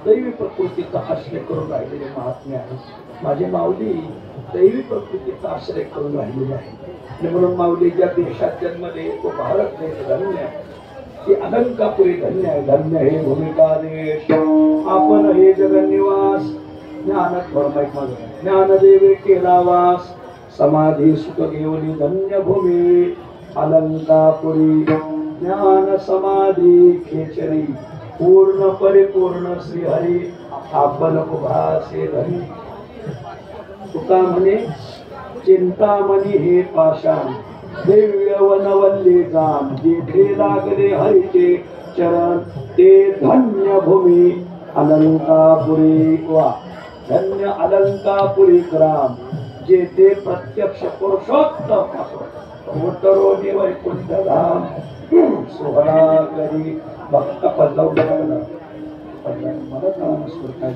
दैवी प्रकृतीचा आश्रय करून राहिलेले महात्मे आहे. माझे माऊली दैवी प्रकृतीचा आश्रय करून राहिलेले आहे. म्हणून माऊली ज्या देशात जन्मले तो भारत देश धन्य आहे. की अलंकापुरी धन्य आहे. धन्य हे भूमिका देश आपण हे जगन्निवास ज्ञान ज्ञानदेवे केला वास समाधी सुख घेऊन धन्य भूमी अलंकापुरी ज्ञान समाधी खेचरी पूर्ण परिपूर्ण श्रीहरी आपण उभासे धनी. तुका म्हणे चिंतामणी हे पाषाण दिव्य वनवल्ली जाम जेथे लागले हरीचे चरण ते धन्य भूमी अलंकापुरी वा धन्य अलंकापुरी ग्राम जेथे प्रत्यक्ष पुरुषोत्तम उतरोनी वैकुंठ धाम सोहळा करी भक्त पल्लव लागला मला काय काय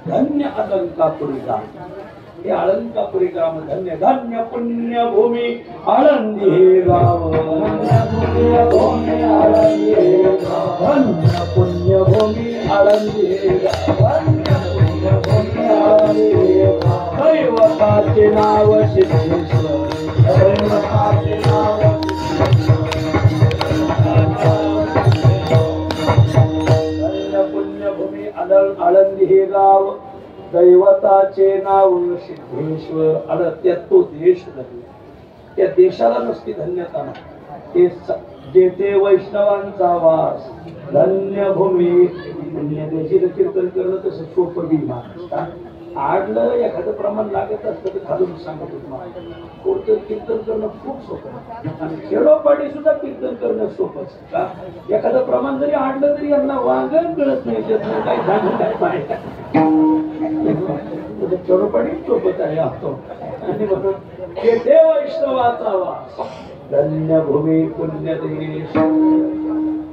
धन्य अलंकापुरी ग्राम हे अलंकापुरी ग्राम धन्य धन्य पुण्य भूमी आळंदी हे गाव धन्य पुण्य भूमी आळंदी हे गाव धन्य पुण्य भूमी आळंदी हे गाव धन्य पुण्य भूमी आळंदी हे गाव दैवताचे नाव सिद्धेश्वर दैवताचे नाव धन्य पुण्य भूमी आळंदी हे गाव दैवताचे नाव सिद्धेश्वर. त्यात तो देश नाही त्या देशाला नसती धन्यता नाही. जेथे वैष्णवांचा वास धन्य भूमी पुण्य देशील कीर्तन करणं तसं सोपं बी माणूस आडलं एखादं प्रमाण लागत असतं तर घालून सांगत होत कीर्तन करणं खूप सोपं आणि खेडोपाडी सुद्धा कीर्तन करणं सोपंच का एखादं प्रमाण जरी आडलं तरी यांना वांगण कळत नाही त्यात काही सांगून काय पाहिजे खेडोपाडी सोबत आहे असतो. आणि म्हणून तेथे वैष्णवाचा वास धन्य भूमी पुण्य देश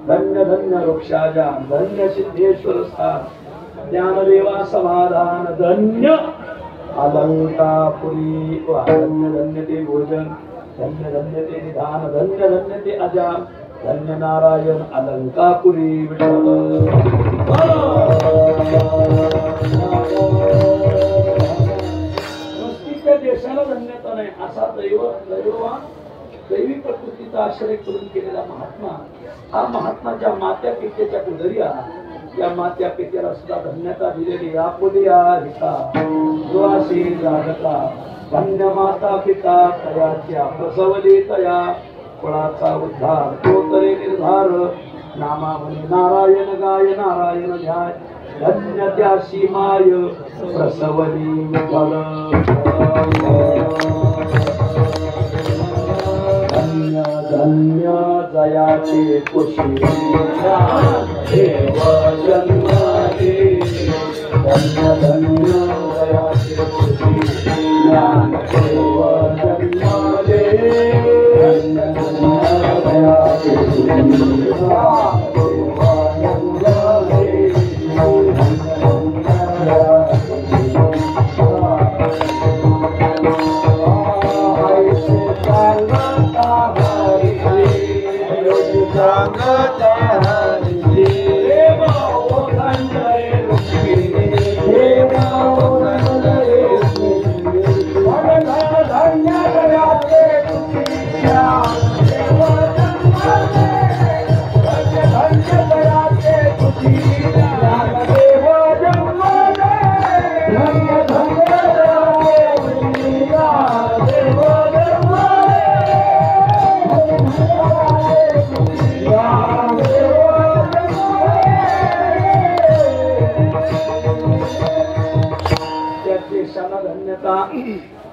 धन्य धन्य वृक्षाजा धन्य सिद्धेश्वर स्थान ज्ञानदेवा समाधान धन्य अलंकापुरी धन्य धन्य ते भोजन धन्य धन्य ते निधान धन्य धन्य ते अजान धन्य नारायण अलंकापुरी विठ्ठल. देशाला धन्यता नाही असा दैवान दैवी प्रकृतीचा आश्रय करून केलेला महात्मा हा महात्माच्या मात्या पित्याच्या उदर्या या मात्या पित्याला सुद्धा धन्यता दिलेली आपुलिया हिता दुआसी जागता धन्य माता पिता तयाच्या प्रसवली तया कुळाचा उद्धार तो तरी निर्धार नामावली नारायण गाय नारायण ध्याय धन्य त्या सीमाय प्रसवली विठ्ठल धन्य धन्य जयाचे कुशी देव जन्म दे धन्य धन्य जयाचे कुशी देव जन्म दे धन्य धन्य जयाचे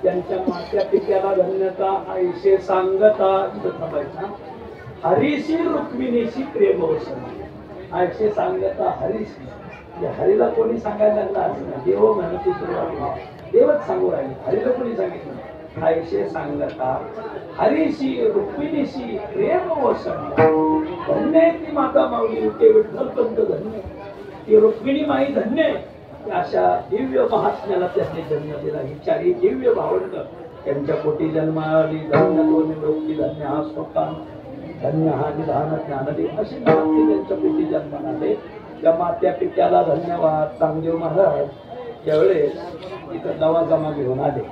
त्यांच्या मात्या पित्याला धन्यता आईशे सांगता हरीशी रुक्मिणीशी प्रेम वसन आईशे सांगता हरीशी हरीला कोणी सांगायला लागला असं नाही देव म्हणती सुरुवात देवच सांगू राहिले हरीला कोणी सांगितलं आईशे सांगता हरीशी रुक्मिणीशी प्रेम वसन धन्य ती माता माऊली उठे विठ्ठल पंत धन्य ती रुक्मिणी माई धन्य अशा दिव्य महात्म्याला त्यांनी जन्म दिला ही चारी दिव्य भावंड त्यांच्या पोटी जन्माली धन्य तो निवृत्ती धन्य हा स्वतः धन्य हा निधान ज्ञानदेव अशी महात्मे त्यांच्या पोटी जन्माला आले त्या मात्या पित्याला धन्यवाद चांगदेव महाराज त्यावेळेस इथं दवा जमा घेऊन आले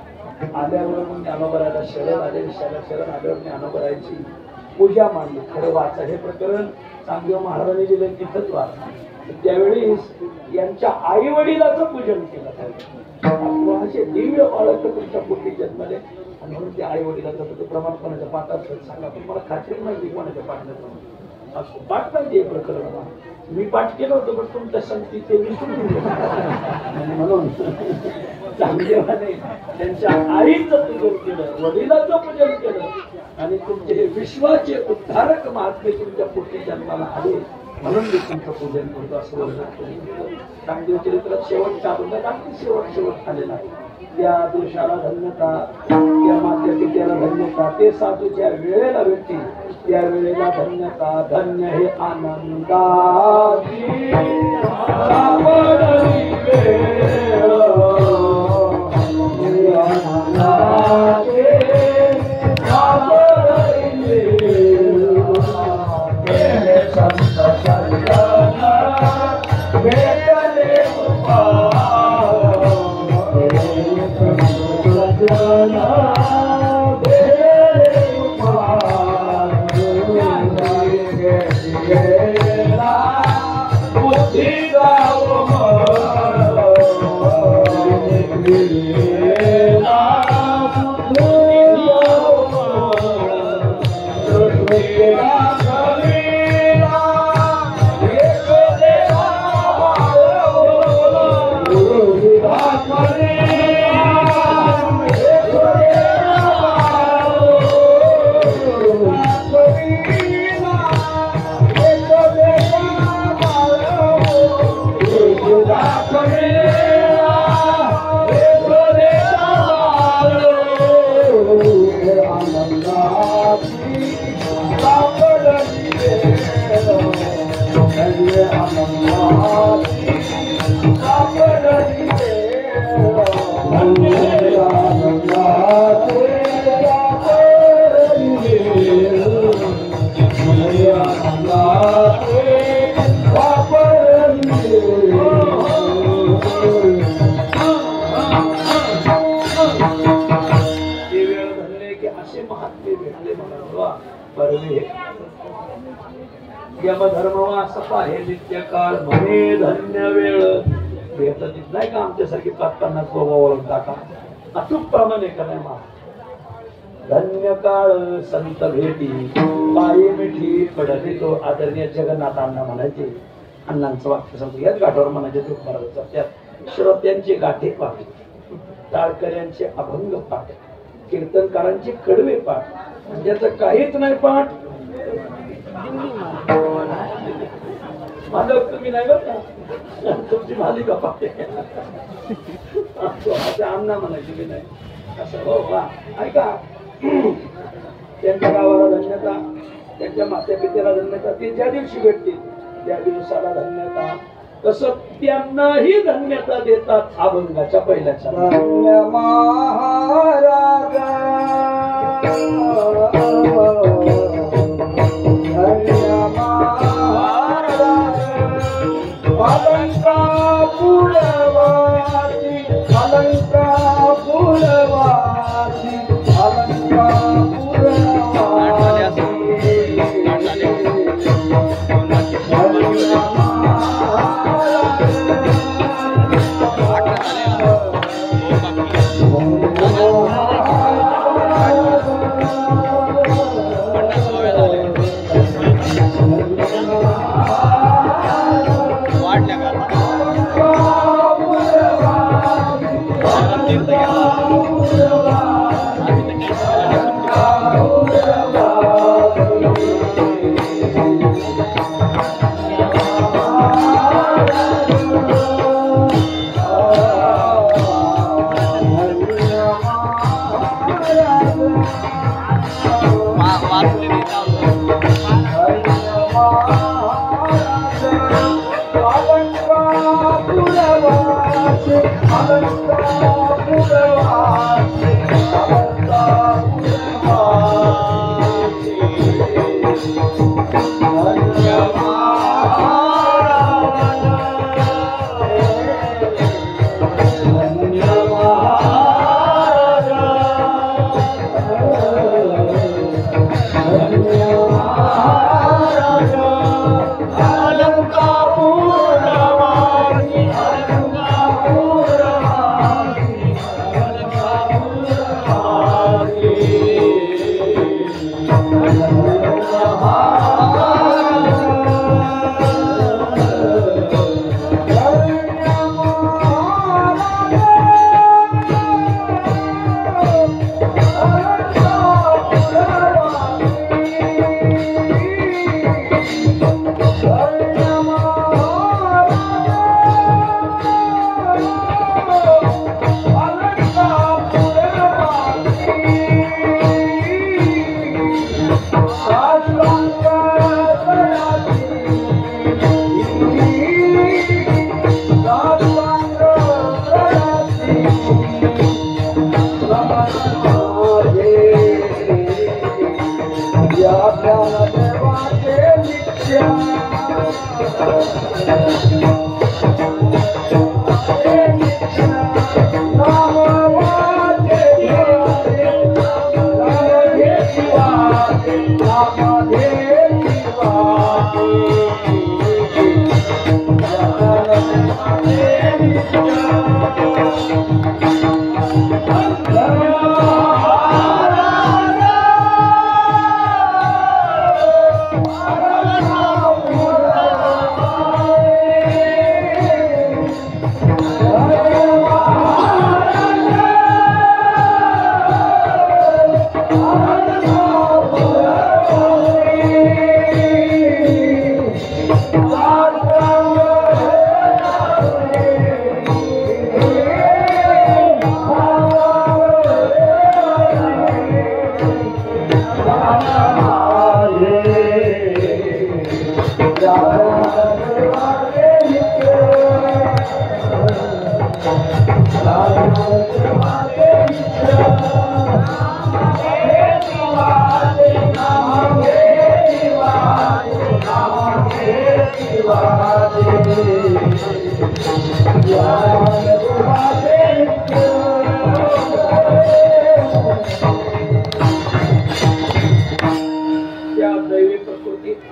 आल्यावर ज्ञानोबराला शरण आले शरण आल्यावर ज्ञानोबराची पूजा मांडली खरं वाचा हे प्रकरण चांगदेव महाराजांनी दिलं तिथंच वाचा त्यावेळी यांच्या आई वडिलाचं पूजन केलं पाहिजे असे दिव्य बाळक तुमच्या पोटी जन्मले आणि म्हणून ते आई वडिलाचं प्रमाण कोणाच्या पाठात सांगा पण मला खात्री माहिती कोणाच्या पाठण्यात असं पाठ पाहिजे प्रकरण मी पाठ केलं होतं पण तुमच्या संगती ते विसरून म्हणून चांगदेवाने त्यांच्या आईचं पूजन केलं वडिलाचं पूजन केलं आणि तुमचे हे विश्वाचे उद्धारक महात्मे तुमच्या पोटी जन्माला आले म्हणून मी तुमचं पूजन करतो असं वर्णन चांगदेव चरित्रात शेवटच्या अभंगात अगदी शेवट आलेला आहे त्या दोषाला धन्यता त्या मात्या पित्याला धन्यता ते साधूच्या वेळेला भेटतील त्या वेळेला धन्यता धन्य हे आनंदाची यमधर्मवास हे नित्य काळ म्हणे धन्य वेळ भेटत नाही का आमच्यासारखी 50 स्वभाव ओळखता का अचूक प्रमाणे का नाही धन्य काळ संत भेटी पायी मिठी पडली तो. आदरणीय जगन्नाथ अण्णा म्हणायचे, अण्णांचं वाक्य सांगतो याच गाठावर म्हणायचे तुकोबाराजांच्या, त्यात श्रोत्यांचे गाठे पाठ, टाळकऱ्यांचे अभंग पाठ, कीर्तनकारांचे कडवे पाठ, ज्याचं काहीच नाही पाठ मालक तुम्ही नाही बघा, तुमची मालिका पाहते अण्णा म्हणायचे की नाही असं. हो वा, ऐका, त्यांच्या गावाला धन्यता, त्यांच्या मात्या पित्याला धन्यता, ते ज्या दिवशी भेटतील त्या दिवसाला धन्यता, तसं त्यांनाही धन्यता देतात अभंगाच्या पहिल्याच्या. धन्य महाराज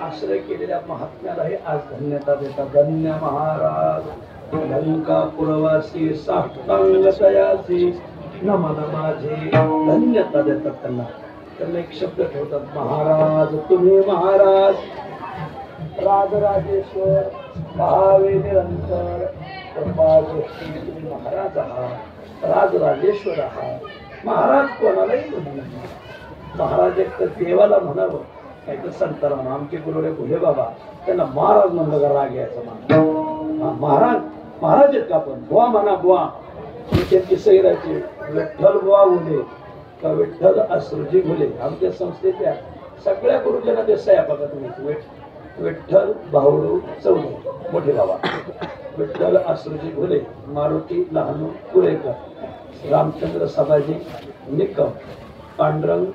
आश्रय केलेल्या महात्म्यालाही आज धन्यता देतात. धन्य महाराज लंका पुरवासी साष्टांग तयासी नमन माझे, धन्यता देतात त्यांना. त्यांना एक शब्द ठेवतात, महाराज तुम्ही महाराज, राजराजेश्वर, महावे निरंतर, कृपादृष्टी तुम्ही महाराज आहात, राजराजेश्वर आहात. महाराज कोणालाही म्हणू नये. महाराज एक तर देवाला म्हणावं, नाही तर संताला म्हणा. आमचे गुरुडे भोले बाबा, त्यांना महाराज म्हणलं का राग यायचा मान. महाराज महाराज आहेत का आपण, बुवा म्हणा बुवा. त्यांची सैराची विठ्ठल बुवा बोले का विठ्ठल असुरजी बोले. आमच्या संस्थेच्या सगळ्या गुरुजना ते सह्या बघा तुम्ही. विठ्ठल भाऊडू चौधरी मोठे बाबा, विठ्ठल असुरजी भोले, मारुती लहानू कुरेकर, रामचंद्र सभाजी निकम, पांडुरंग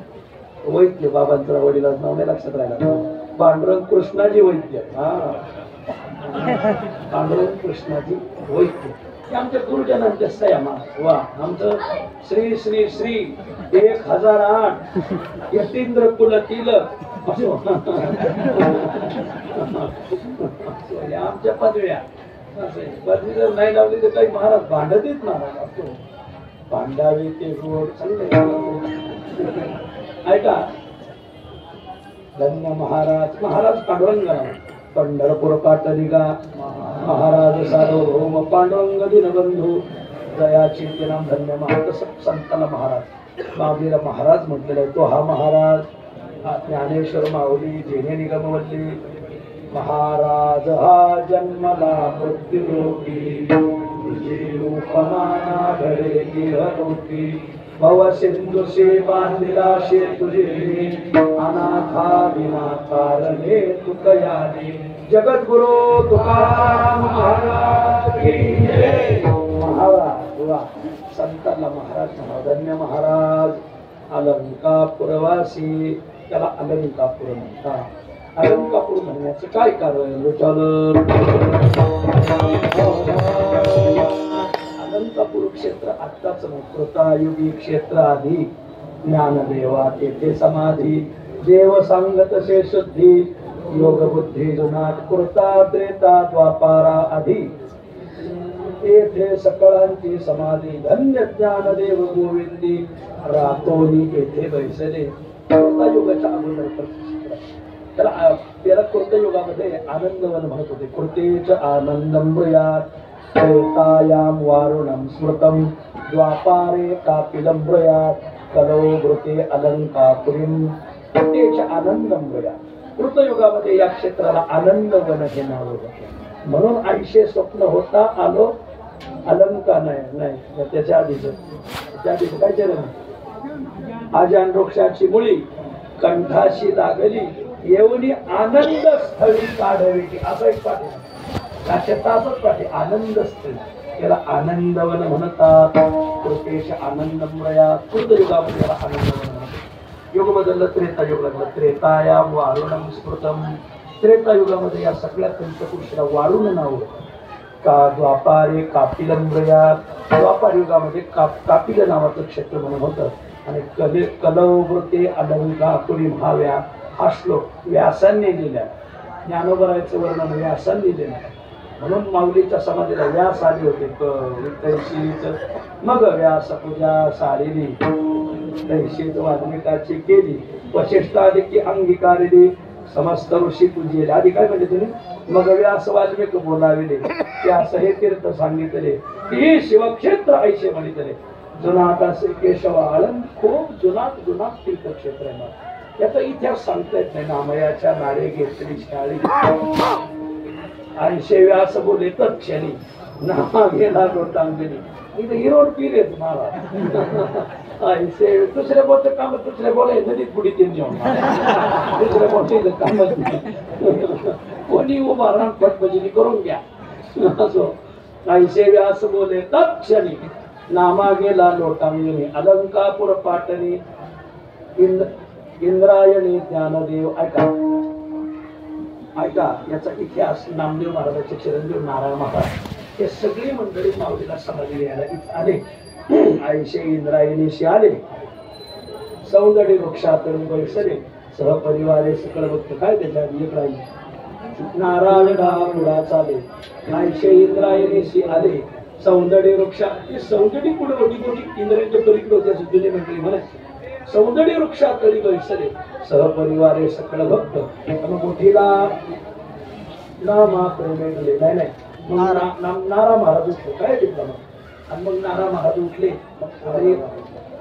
वैद्य, बाबांचा वडिलांचं नाव नाही लक्षात राहिला, पांडुरंग कृष्णाजी वैद्य. पांडुरंग कृष्णाजी वैद्य हे आमच्या गुरुजनांच्या सयामा. वा आमचं श्री श्री श्री 1008 यतींद्र कुल तिलक आमच्या पदव्या. पदवी जर नाही लावली तर काही महाराज भांडतीच महाराज. भांडावे ते गोड चांगले ऐका. धन्य महाराज, महाराज पांडुरंग, पंढरपूर पाटलिका महाराज सार्वभौम पांडुरंग दीनबंधू दयाची नाम धन्य महाराज. संताला महाराज, माऊलीला महाराज म्हटलेला आहे. तो हा महाराज ज्ञानेश्वर माऊली जेने निगमवल्ली महाराज. हा जन्मला मृत्यूरूपी रूपमाना घडे गिरहोती, भव सिंधुशी बांधिला तुझे अनाथा विनाकारणे तुकयाने. जगद्गुरु तुकाराम महाराज की जय. महाराज वा संतांना महाराज म्हणा. धन्य महाराज अलंकापुरवासी, त्याला अलंकापुर म्हणतात. अलंकापुर म्हणण्याचं काय कारण विचारलं. अलंकापुर क्षेत्र आत्ताच कृतायुगी क्षेत्र आधी ज्ञानदेवा तेथे समाधी, देव सांगत से शुद्धी, योग बुद्धी जुनाट कृता त्रेता द्वापारा आधी, येथे सकळांची समाधी. धन्य ज्ञानदेव गोविंदी, रातोनी येथे बैसले. कृतायुगाच्या अगोदर त्याला कृतयुगामध्ये आनंदवन म्हणत होते. कृतेच आनंदम ब्रयात, त्रेतायाम वारुणम स्मृतम, द्वापारे कापिलम ब्रयात, कलौ वृते अलंकापुरीम. कृतेच आनंदम ब्रयात, कृतयुगामध्ये या क्षेत्राला आनंदवन हे नाव होते. म्हणून आयुष्य स्वप्न होता आलो अलंका नाही त्याच्या आधीच काय केलं नाही. आजान वृक्षाची मुळी कंठाशी लागली, येऊनी आनंद स्थळी काढवी. असं एक पाठ त्याच्यातच पाठी आनंद स्थळी, त्याला आनंदवन म्हणतात. कृतेश आनंदमया. कृतयुगामध्ये याला आनंदवन म्हणतात. युग बदललं, त्रेतायुग लागलं. त्रेतायाम वारुणम स्मृतम. त्रेतायुगामध्ये या सगळ्या पंचपुरुषाला वारुण नाव का. द्वापारे कापिलंब्रयात, द्वापार युगामध्ये कापिल नावाचं क्षेत्र म्हणून होतं. आणि कलौवृते अलंकापुरी भाव्या हा श्लोक व्यासांनी लिहिला. ज्ञानोबरायचं वर्णन व्यासांनी लिहिलं. म्हणून माऊलीच्या समाधीला व्यास आले होते. मग व्यास पूजा सारिली, तैशीच वाल्मिकाची केली, वशिष्ठा देखील अंगीकारली, समस्त ऋषी पूजले. आधी काय म्हणजे तुम्ही मग व्यास वाल्मिक बोलाविले, व्यास हे तीर्थ सांगितले, ही शिवक्षेत्र ऐशे म्हणितले. जुनाट असे केशव आळंद, खूप जुनाट तीर्थक्षेत्र आहे. त्याचा इतिहास सांगता येत नाही. नामयाच्या नारे घेतली शाळी, ऐशे व्यास बोले तत्क्षणी, नामा गेला लोटांगणी. इथे हिरोड पिले तुम्हाला ऐसे दुसऱ्या बोलचं काम, दुसऱ्या बोलाय नदीत पुढे तीन जेवण, दुसऱ्या बोलचं कामच नाही. कोणी उभा राहून पटपजिनी करून घ्या. असो ऐसे व्यास बोले तत्क्षणी, नामा गेला लोटांगणी. अलंकापुर पाटणी इंद्रायणी ज्ञानदेव. ऐका याचा इतिहास. नामदेव महाराजांचे चिरंजीव नारायण महाराज हे सगळी मंडळी माऊलीला समाधी यायला इथं आले. ऐशे इंद्रायणीशी आले, सौंदर्य वृक्षातून बैसले, सहपरिवारे सकळ भक्त. काय त्याच्या नारायण पुढा चाले. ऐशे इंद्रायणीशी आले, सौंदर्य वृक्षा. सौंदर्य पुढे होती, इंद्रायणीच्या पलीकडे होती असं जुने मंडळी म्हणायचे. सौंदर्य वृक्षातळी बैसले सहपरिवारे सकळ भक्त आणि मोठीला नामा प्रेमेले नाही नारा महाराज उठले काय तिथला मग आणि मग नारा महाराज उठले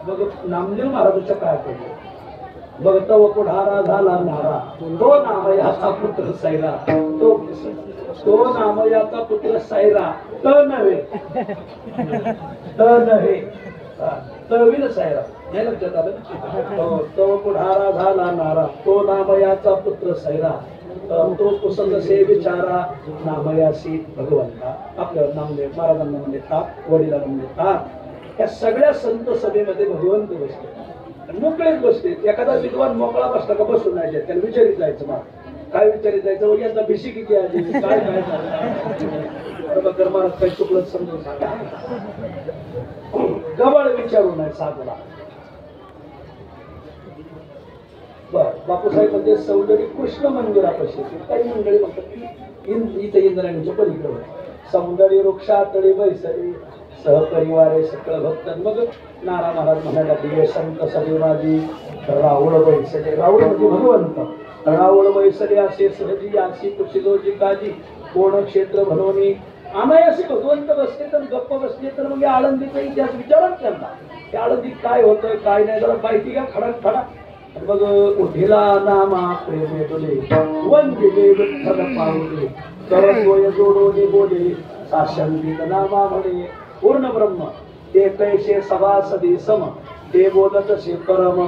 मग नामदेव महाराजांच्या काय पडले भगत व पुढारा झाला नारा तो नामयाचा पुत्र सैरा तो नामयाचा पुत्र सैरा नव्हे तळविल सायरा नाही लक्षात आलं तो पुढारा झाला नारा तो नामयाचा पुत्र सैरा तो कुसंग से विचारा नामयासी भगवंता आपल्या नामदेव महाराजांना म्हणतात वडिलांना म्हणतात या सगळ्या संत सभेमध्ये भगवंत बसले मोकळेच बसले एखादा विद्वान मोकळा बसला का बसून नाही जात त्याला विचारित जायचं मग काय विचारित जायचं यांचा भिशी किती आली काय काय झालं महाराज काही चुकलं समजून सांगा गबाळ विचारू नये साधला बर बापूसाहेब म्हणजे सौंदर्य कृष्ण मंदिरापाशी काही मंडळी म्हणतात की इथं इंद्रायणीच्या पलीकडे सौंदर्य वृक्षातळी बैसरी सहपरिवारे सकळ भक्त मग नारा महाराज म्हणायला दिवे संत सगळे माझी रावळ बैसले रावळ म्हणजे भगवंत रावळ बैसले असे सहजी अशी कुशिलोजी काजी कोण क्षेत्र भनवणी अनायासी भगवंत बसले तर गप्प बसले तर मग आळंदीचा इतिहास विचारत त्यांना त्या आळंदीत काय होतं काय नाही जरा माहिती का खडक खडा मग उठिला नामा प्रेमे बोले वन दिले विठ्ठल पावले करतोय जोडोने बोले साशंकित नामा म्हणे पूर्ण ब्रह्म ते कैसे सभासदी सम ते बोलत असे परम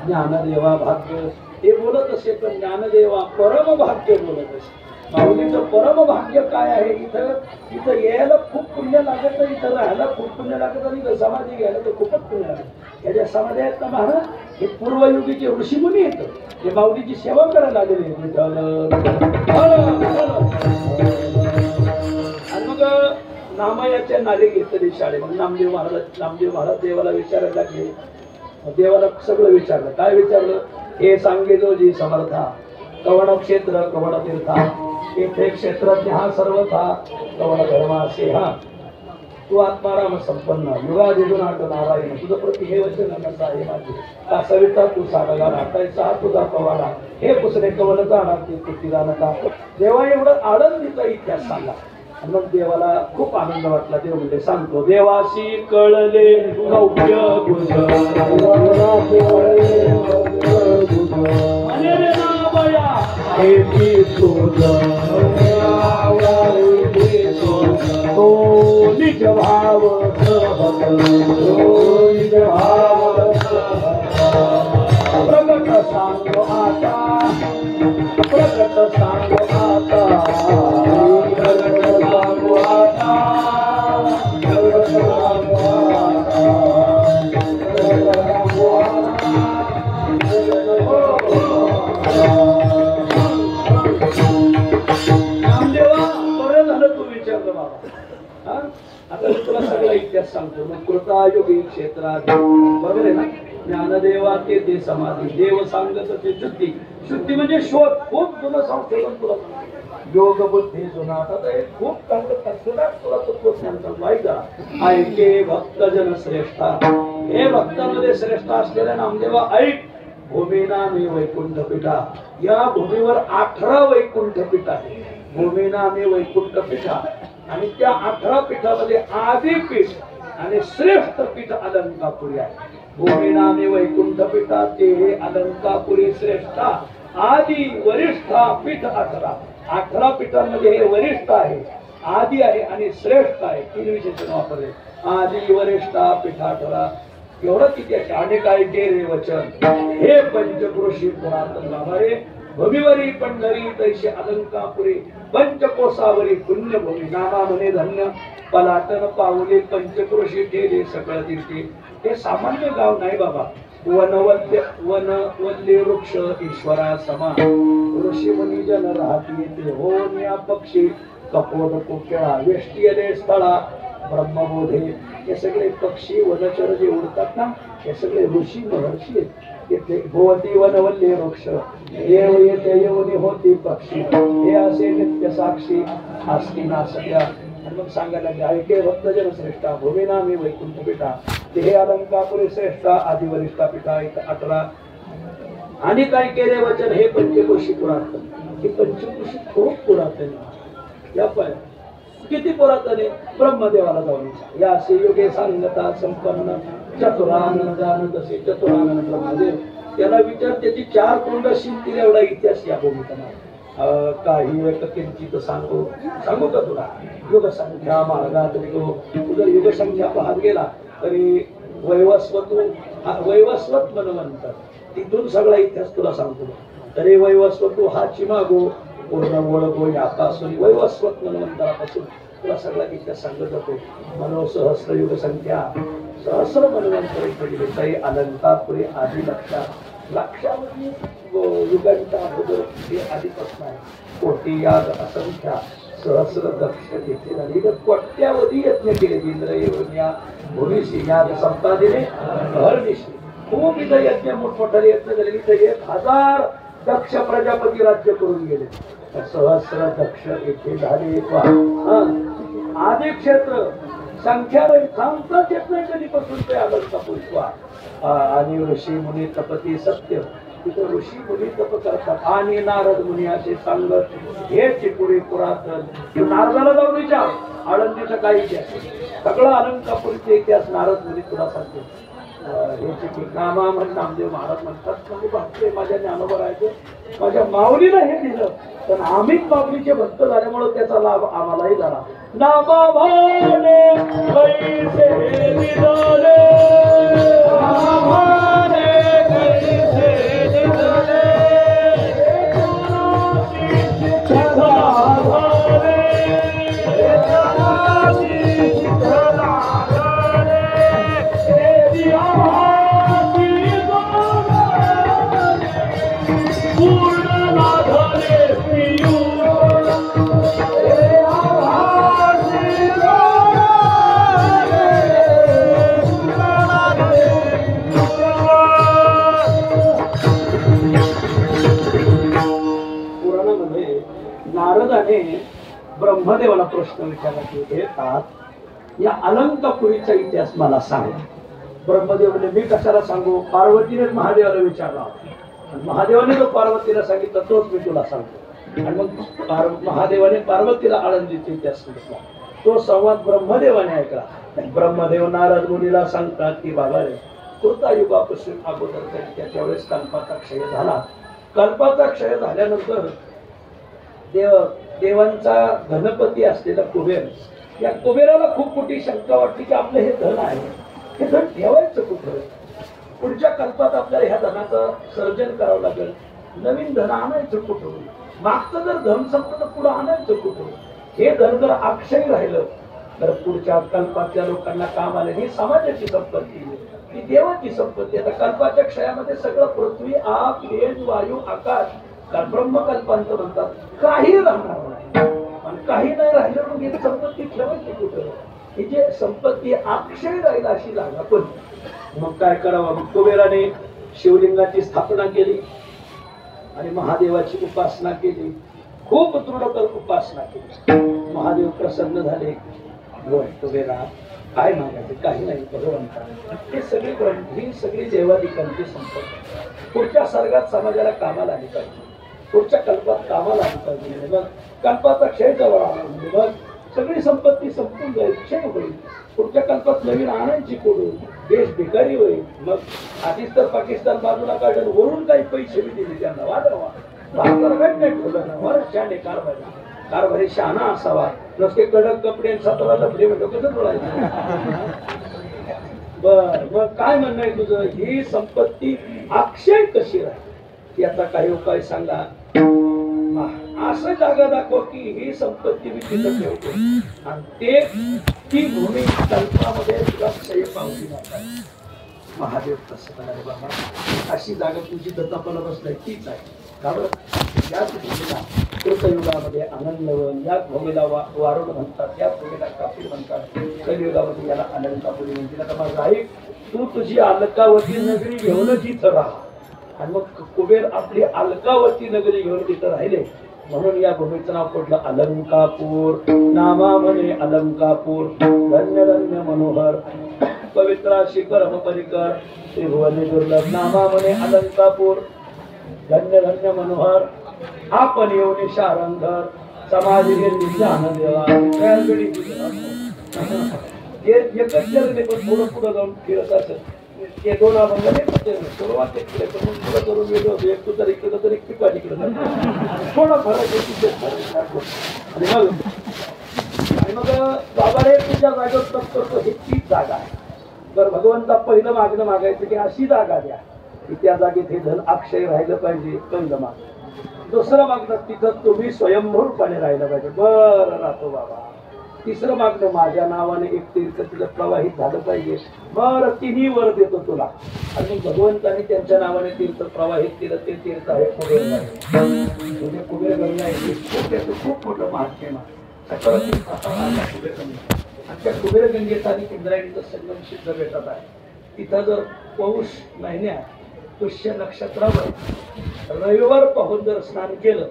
ज्ञानदेवा भाग्य ते बोलत असे पण ज्ञानदेवा परम भाग्य बोलत असे माऊलीचं परम भाग्य काय आहे इथं यायला खूप पुण्य लागत इथं राहायला खूप पुण्य लागत आणि समाधी घ्यायला तर खूपच पुण्य लागत याच्या समाधी आहेत ना महाराज हे पूर्वयुगीचे ऋषीमुनी येत हे माऊलीची सेवा करायला लागले आणि मग नामयाच्या नारे घेतले शाळे मग नामदेव महाराज देवाला विचारायला लागले देवाला सगळं विचारलं काय विचारलं हे सांगेलो जी समर्था कवण क्षेत्र कवण तीर्था येथे क्षेत्रज्ञ हा सर्वथा कवण धर्मासे हा तू आत्माराम संपन्न युगादिजुनाट नारायण तुझं प्रति हे वचन नका आहे माझे का सविता तू साडगा नाटायचा हा तुझा पवाडा हे पुसरे कवल जाणार ते कुठीला नका देवा एवढं आनंदीचा इतिहास सांगा मग देवाला खूप आनंद वाटला देव म्हणजे सांगतो देवाशी कळले गौप्य गुज निज भाव प्रगट सांगो आता प्रगट सांगो आता प्रगट सांगो आता प्रगट सांगो नामदेवा बरं झालं तू विचारलं बाबा आता तुला सगळा इतिहास सांगतो मग कृतायोगी क्षेत्रात बरोबर आहे ना ज्ञानदेवा ते समाधी देव सांगत ते शुद्धी म्हणजे शोध खूप जुनं संशोधन तुला योग बुद्धी जुना आता खूप चांगलं तुला तत्वज्ञान ऐका ऐके भक्तजन श्रेष्ठा हे भक्तांमध्ये श्रेष्ठ असलेल्या नामदेवा ऐक भूमीनामी वैकुंठ पीठा या भूमीवर 18 वैकुंठ पीठ आहे भूमीनामी वैकुंठ पीठा आणि त्या 18 पीठामध्ये आदी पीठ आणि श्रेष्ठ पीठ अलंकापुरी आहे भूमीनामी वैकुंठ पीठा ते अलंकापुरी श्रेष्ठा आदी वरिष्ठा पीठ 18 पीठांमध्ये हे वरिष्ठ आहे आदी आहे आणि श्रेष्ठ आहे तीन विशेषण वापरले आदी वरिष्ठा पीठ 18 एवढं किती आहे अनेक ऐके रे वचन हे पंचक्रोशी पुरातन लाभारे भूमीवरी पंढरी तैसे अलंकापुरी पंचकोसावरी पुण्यभूमी नामा म्हणे धन्य पलाटन पावले पंचक्रोशी ठेले सकळ तीर्थी हे सामान्य गाव नाही बाबा वनवल्ले वृक्ष ईश्वरा समा ऋषी मुनी जन राहती येते होण्या पक्षी कपोट कोकिळा वेष्टीयले स्थळा ब्रह्मबोधे हे सगळे पक्षी वनचर जे उडतात ना हे सगळे ऋषी महर्षी येथे भोवती वनवल्ले वृक्ष देव येते येऊन होती पक्षी हे असे नित्य साक्षी असती ना सगळ्या आणि मग सांगायला लागले ऐके भक्तजन श्रेष्ठा भूमिना मी वैकुंठ पिठा ते अलंकापुरी श्रेष्ठा आदि वरिष्ठा पिठा 18 आणि काय केले वचन हे पंचकोशी पुरातन. ही पंचकोशी खूप पुरातन या पण किती पुरातन आहे. ब्रह्मदेवाला जाऊन या असे योगे सांगता संपन्न चतुरानन जाण तसे चतुरानन ब्रह्मदेव त्याला विचार त्याची 4 तोंड शिंतील एवढा इतिहास या भूमिका काही एक किंचित सांगू का तुला. युगसंख्या मार्गात तू जर युगसंख्या पाहत गेला तरी वैवस्वत मनवंत तिथून सगळा इतिहास तुला सांगतो. तरी वैवस्वतू हा चिमागो पूर्ण ओळखो यापासून वैवस्वत मनवंतरापासून तुला सगळा इतिहास सांगत जातो. मनो सहस्र युग संख्या सहस्र मनवंतरी पडले तरी अलंकापुरी आधी लक्षावधी युगांच्या अगोदर हे आधीपासून आहे. कोटी याद असंख्या सहस्र दक्ष तिथे झाली तर कोट्यावधी यज्ञ केले. इंद्र येऊन या भूमीशी याद संपादिने हरनिशी खूप इथं यज्ञ मोठमोठाले यज्ञ झाले. इथं 1000 दक्ष प्रजापती राज्य करून गेले. सहस्र दक्ष येथे झाले. आदि क्षेत्र संख्या सांगताच येत नाही कधीपासून ते अलंका पुष्पा. आणि ऋषी मुनी तपती सत्य तिथं ऋषी मुनी तप करतात. आणि नारद मुनी असे सांगत हे चिपुरी पुरातन. नारदाला जाऊन विचार आळंदीचा काही इतिहास सगळं अलंकापुरीचा इतिहास नारद मुनी तुला सांगते. हे चिपी नामा म्हण नामदेव महाराज म्हणतात म्हणजे भक्त माझ्या ज्ञानोबा राहायचं माझ्या माऊलीला हे दिलं पण आम्हीच माऊलीचे भक्त झाल्यामुळे त्याचा लाभ आम्हालाही झाला. नामा भाने कैसे निधले ब्रह्मदेवाला प्रश्न विचारला की येतात या अलंकापुरीचा इतिहास मला सांग. ब्रह्मदेव म्हणजे मी कशाला सांगू. पार्वतीने महादेवाला विचारला महादेवाने जो पार्वतीला सांगितलं तोच मी तुला सांगतो. आणि मग महादेवाने पार्वतीला आळंदीचा इतिहास सांगितला. तो संवाद ब्रह्मदेवाने ऐकला. ब्रह्मदेव नारद मुनीला सांगतात की बाबा रे कृतायुगापासून अगोदर त्याच्या वेळेस कल्पाचा क्षय झाला. कल्पाचा क्षय झाल्यानंतर देवांचा धनपती असलेला कुबेर या कुबेराला खूप मोठी शंका वाटली की आपलं हे धन आहे हे धन ठेवायचं कुठं. पुढच्या कल्पात आपल्याला ह्या धनाचं सर्जन करावं लागेल. नवीन धन आणायचं कुठं. मागचं जर धन संपलं तर पुढं आणायचं कुठं. हे धन जर अक्षय राहिलं तर पुढच्या कल्पातल्या लोकांना काम आले. ही समाजाची संपत्ती ही देवाची संपत्ती. आता कल्पाच्या क्षयामध्ये सगळं पृथ्वी आप तेज वायू आकाश ब्रह्मकल्पांत म्हणतात काही राहणार नाही. आणि काही नाही राहिलं मग ही संपत्ती ठेवायची कुठं. ही जे संपत्ती अक्षय राहील अशी जागा पण मग काय करावं. मग कुबेराने शिवलिंगाची स्थापना केली आणि महादेवाची उपासना केली. खूप दृढतर उपासना केली. महादेव प्रसन्न झाले. कुबेरा काय मागायचे काही नाही भगवंता. हे सगळी ही सगळी देवादिकांची संपत्ती पुढच्या सर्गात समाजाला कामाला आली पाहिजे. पुढच्या कल्पात कामाला आली पाहिजे. मग कल्पाचा क्षय जवळ आला म्हणजे मग सगळी संपत्ती संपून जाईल क्षय होईल. पुढच्या कल्पात नवीन आणायची कोडून देश भिकारी होईल. मग आधीच तर पाकिस्तान बाजूला काढून वरून काही पैसे बी दिले त्यांना वाढवा. भारताला काही नाही ठेवलं ना. वरच्याने कारभारी शहाणा असावा. नसते कडक कपडे सतरा लपडे म्हणतो कसं बोलायचं. बर मग काय म्हणणं आहे तुझं. ही संपत्ती अक्षय कशी राहील याचा काही उपाय सांगा. असं जागा दाखव की ही संपत्ती मी तिथं ठेवतो आणि ती भूमी कल्पामध्ये तुला क्षय पावली जातात. महादेव कसं करायला बाबा अशी जागा तुझी दत्तापाला बसलाय तीच आहे. याच भूमीला कृतयुगामध्ये आनंदवन या भूमीला वारुण म्हणतात. या भूमीला कापीर म्हणतात. कलियुगामध्ये याला अलंकापुरी म्हणतील. आता माझा ऐक तू तुझी अलकावती नगरी घेऊनच इथं राहा. आणि मग कुबेर आपली अलकावती नगरी घेऊन तिथं राहिले. म्हणून या भूमीचं नाव पडलं अलंकापूर. नामा म्हणे अलंकापूर, धन्य धन्य मनोहर पवित्रा शिखर परिकर त्रिभुवने दुर्लभ. नामा म्हणे अलंकापूर, धन्य धन्य मनोहर आपण येऊन शारंगर समाधी घेतली ज्ञान देवा. एकच जरले पण थोडं पुढं जाऊन फिरत असत ते दोन अभंग सुरुवात पुढं करून गेलो होतो. एक तू तर इकडं तर एक पिका तिकडं थोडं फरक आणि मग बाबा रे तुझ्या जागेवर तप करतो ही तीच जागा आहे. तर भगवंता पहिलं मागणं मागायचं की अशी जागा द्या की त्या जागेत हे धन अक्षय राहिलं पाहिजे. पहिलं माग. दुसरं मागणं तिथं तुम्ही स्वयंभूपणे राहिलं पाहिजे. बरं राहतो बाबा. तिसरं मागणं माझ्या नावाने एक तीर्थ तिथं प्रवाहित झालं पाहिजे. बरं तिन्ही वर देतो तुला. आणि भगवंताने त्यांच्या नावाने तीर्थ प्रवाहित केलं. ते तीर्थ आहे कुबेर गंगा. म्हणजे कुबेर गंगा आहे त्याचं खूप मोठं महात्म्य आहे. आणि त्या कुबेर गंगेचा आणि इंद्रायणीचा संगम सिद्ध भेटत आहे. तिथं जर पौष महिन्यात पुष्य नक्षत्रावर रविवार पाहून जर स्नान केलं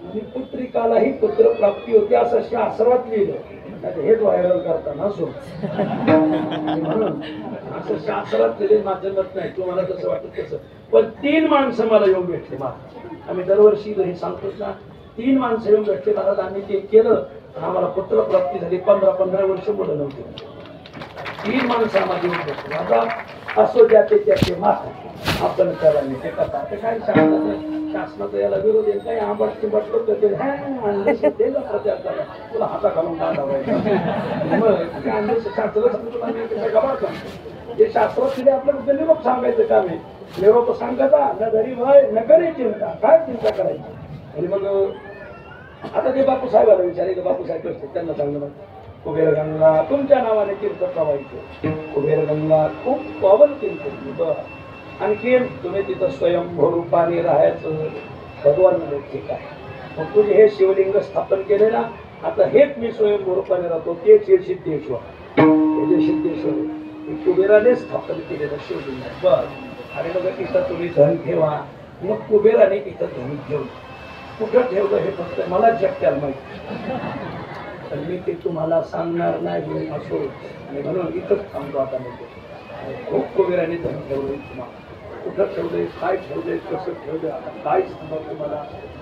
आणि पुत्रिकालाही पुत्र प्राप्ती होते असं शास्त्रात लिहिलं. हेच व्हायरल करताना असो म्हणून असं शास्त्रात लिहिले. माझं मत नाही, तुम्हाला कसं वाटत तसं. पण 3 माणसं मला येऊन भेटले. आम्ही दरवर्षी घरी सांगतो ना, 3 माणसं येऊन भेटले. महाराज आम्ही ते केलं आम्हाला पुत्र प्राप्ती झाली. 15-15 वर्ष मुलं नव्हते. 3 माणसं आम्हाला येऊन भेटले. आता असो ज्याचे त्याचे मात आपण करायला ते कथा ते काय शासनाचा याला विरोध आहे. काही आंबट चिंबट करतो ते प्रचार करा तुला हाता घालून जे शास्त्र आपल्याला निरोप सांगायचं काम आहे. निरोप सांगायचा न घरी भय न करी चिंता. काय चिंता करायची. आणि मग आता ते बापू साहेबाला विचारायचं. बापू साहेब असते त्यांना सांगलं कुबेर गंगा तुमच्या नावाने तीर्थ प्रवाहित. कुबेर गंगा खूप पावन तीर्थ. आणखी तुम्ही तिथं स्वयंभू रूपाने राहायचं. भगवान म्हणजे ठीक आहे. मग तुझे हे शिवलिंग स्थापन केले ना, आता हेच मी स्वयंभू रूपाने राहतो. तेच हे सिद्धेश्वर. हे जे सिद्धेश्वर कुबेराने स्थापन केलेलं शिवलिंग. बर. आणि मग तिथं तुम्ही धन ठेवा. मग कुबेराने तिथं धन ठेवलं. कुठं ठेवलं हे फक्त मला जगत्याला माहिती. तर मी ते तुम्हाला सांगणार नाही असो. आणि म्हणून इथंच थांबतो आता. म्हणजे खूप कुबेराने धन ठेवलं. तुम्हाला कुठं ठेवलंय, काय ठेवलंय, कसं ठेवलंय, आता काय सांगा तुम्हाला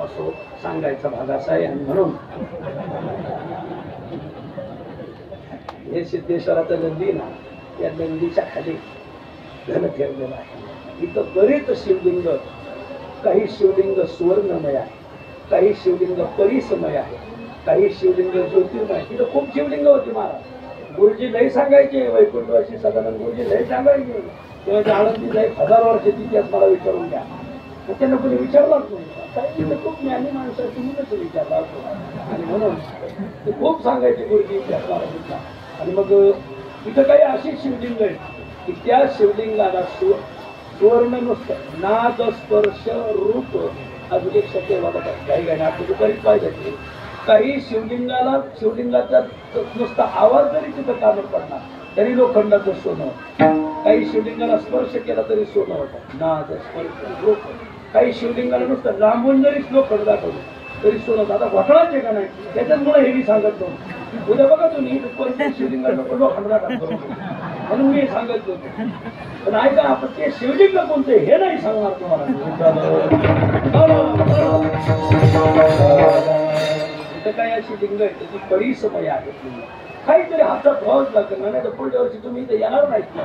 असो सांगायचा भाग असा आहे. आणि म्हणून हे सिद्धेश्वराचं नंदी ना, या नंदीच्या खाली धन ठेवलेलं आहे. इथं बरेच शिवलिंग, काही शिवलिंग सुवर्णमय आहे, काही शिवलिंग परिसमय आहे, काही शिवलिंग ज्योतिर्मय. तिथं खूप शिवलिंग होती महाराज. गुरुजी लय सांगायचे. वैकुंठवासी सदानंद गुरुजी लय सांगायचे. तेव्हा आळंदीचा 1000 वर्षाची इतिहास मला विचारून द्या. त्यांना कोणी विचारलाच नाही. काही खूप ज्ञानी माणसं तुम्हीच विचारला असतो. आणि म्हणून ते खूप सांगायचे गुरुजी इतिहास महाराजांचा. आणि मग इथं काही अशी शिवलिंग आहेत की त्या शिवलिंगाला सुवर्ण नुसतं नाद स्पर्श रूप अजून एक शक्य वाटत. काही गाणी आपण दुपारीच पाहिजे. काही शिवलिंगाचा नुसता आवाज जरी तिथं कानावर पडणार तरी लोखंडाचं सोनं. काही शिवलिंगाला स्पर्श केला तरी सोनं होतं. नाद स्पर्श रूप. काही शिवलिंगाला नुसतं लांबून जरी लोखंड दाखवलं तरी सोनं. आता घोटाळाच का नाही त्याच्यामुळे हे मी सांगत नव्हतं. उद्या बघा तुम्ही शिवलिंगाला लोखंड दाखवतो म्हणून मी सांगत होतो. पण ऐका आपण ते शिवलिंग कोणते हे नाही सांगणार तुम्हाला. इथं काय अशी लिंग आहे त्याची परिसमय आहे. काहीतरी हातात व्हावंच लागतं. नाही तर पुढच्या वर्षी तुम्ही इथे येणार नाहीत ना.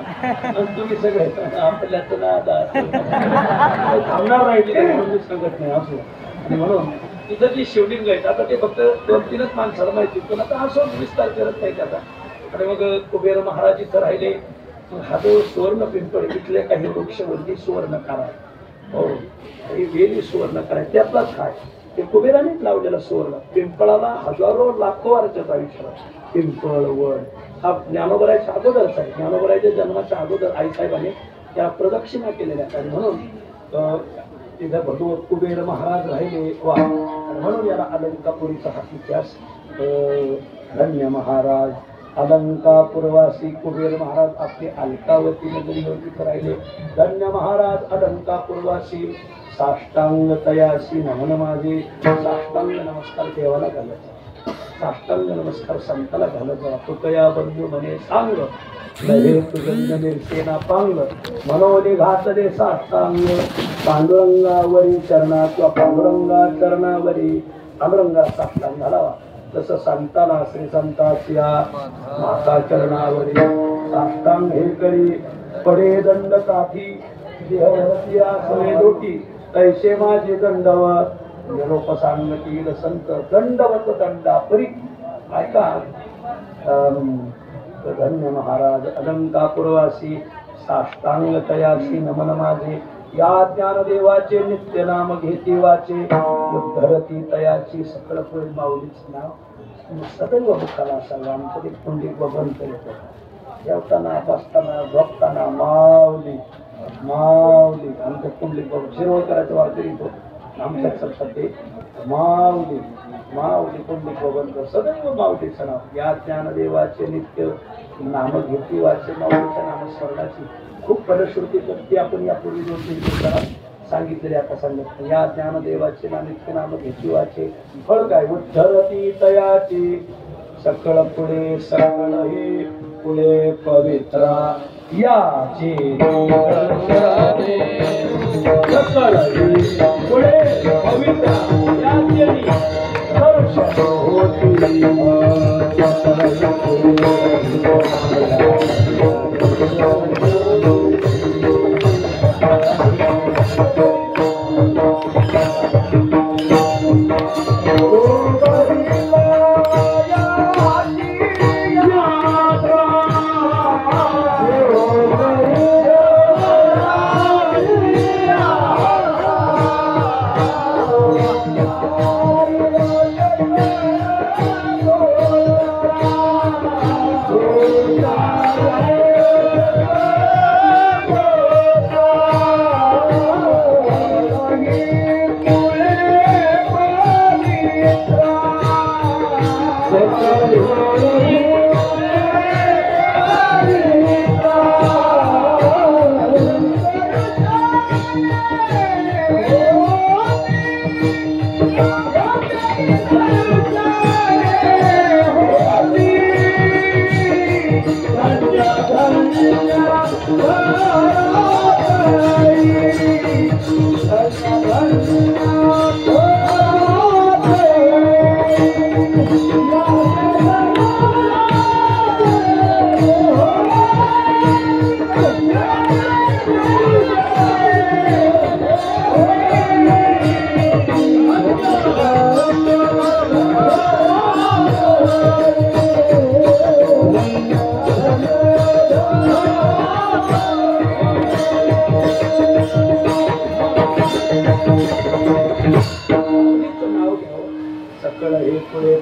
तुम्ही सगळे आपल्याला थांबणार नाही म्हणून मी सांगत नाही असो. आणि म्हणून तिथं जी शिवलिंग आहेत आता ते फक्त 2-3च माणसाला माहिती. पण आता असं विस्तार करत नाही त्याचा. आणि मग कुबेर महाराज इथं राहिले. हा जो सुवर्ण पिंपळ इथले काही वृक्षवल्ली सुवर्णकार आहे. हो काही वेली सुवर्णकार आहे. त्यातलाच काय ते कुबेरानेच लावलेला सुवर्ण. पिंपळाला हजारो लाखो वर्षाचा आयुष्य. पिंपळ वड हा ज्ञानोबराच्या अगोदरच आहे. ज्ञानोबराच्या जन्माच्या अगोदर आईसाहेबांनी त्या प्रदक्षिणा केलेल्या आहेत. म्हणून तिथे भगवत कुबेर महाराज राहिले. वा म्हणून याला अलंकापुरीचा हा इतिहास. धन्य महाराज अलंकापुरवासी कुबेर महाराज आपली अलकावती नगरीवरती करायले. धन्य महाराज अलंकापुरवासी. साष्टांग तयासी नमन माझे. साष्टांग नमस्कार देवाला घालायचा, साष्टांग नमस्कार संताला घालायचा. तुकया बंधू म्हणे सांग, नव्हे तुझं निर्सेना पांग. मनोनी घातले साष्टांग. पांडुरंगावरी चरणा किंवा पांडुरंगा चरणावरी पांडुरंगा साष्टांग घालावा. तसं संताला श्री संताच्या माता चरणावरी साष्टांग हे करी. पडे दंड काठी देहवरती आसने दोटी. तैसे माझे दंडवत निरोप सांगतील संत. दंडवत दंडापरी. ऐका धन्य महाराज अलंकापुरवासी. साष्टांग तयासी नमन माझे. या ज्ञानदेवाचे नित्य नाम घेती वाचे. धरती तयाची सकळ पुढे माऊलीच नाव सदैव मुखाला सर्वांचं ते पुंडिक बबंत येतो. जेवताना बसताना झोपताना माऊली माऊली. आमचं पुंडलिक बाबा शिरोळकरांच्या वारकरी तो आमच्या सत्ते माऊली माऊली पुंडलिक बबंत सदैव माऊलीचं नाव. या ज्ञानदेवाचे नित्य नाम घेती वाचे. माऊलीच्या नामस्मरणाची खूप फलश्रुती ती आपण यापूर्वी 2-3 दिवसात सांगितलेली. आता सांगत या ज्ञानदेवाचे नित्य नाम घेती वाचे. फळ काय उद्धरती तयाची सकळ पुढे सकळ हे पुढे पवित्रा याचे सकळ पुढे पवित्रा याचे दर्शन होती.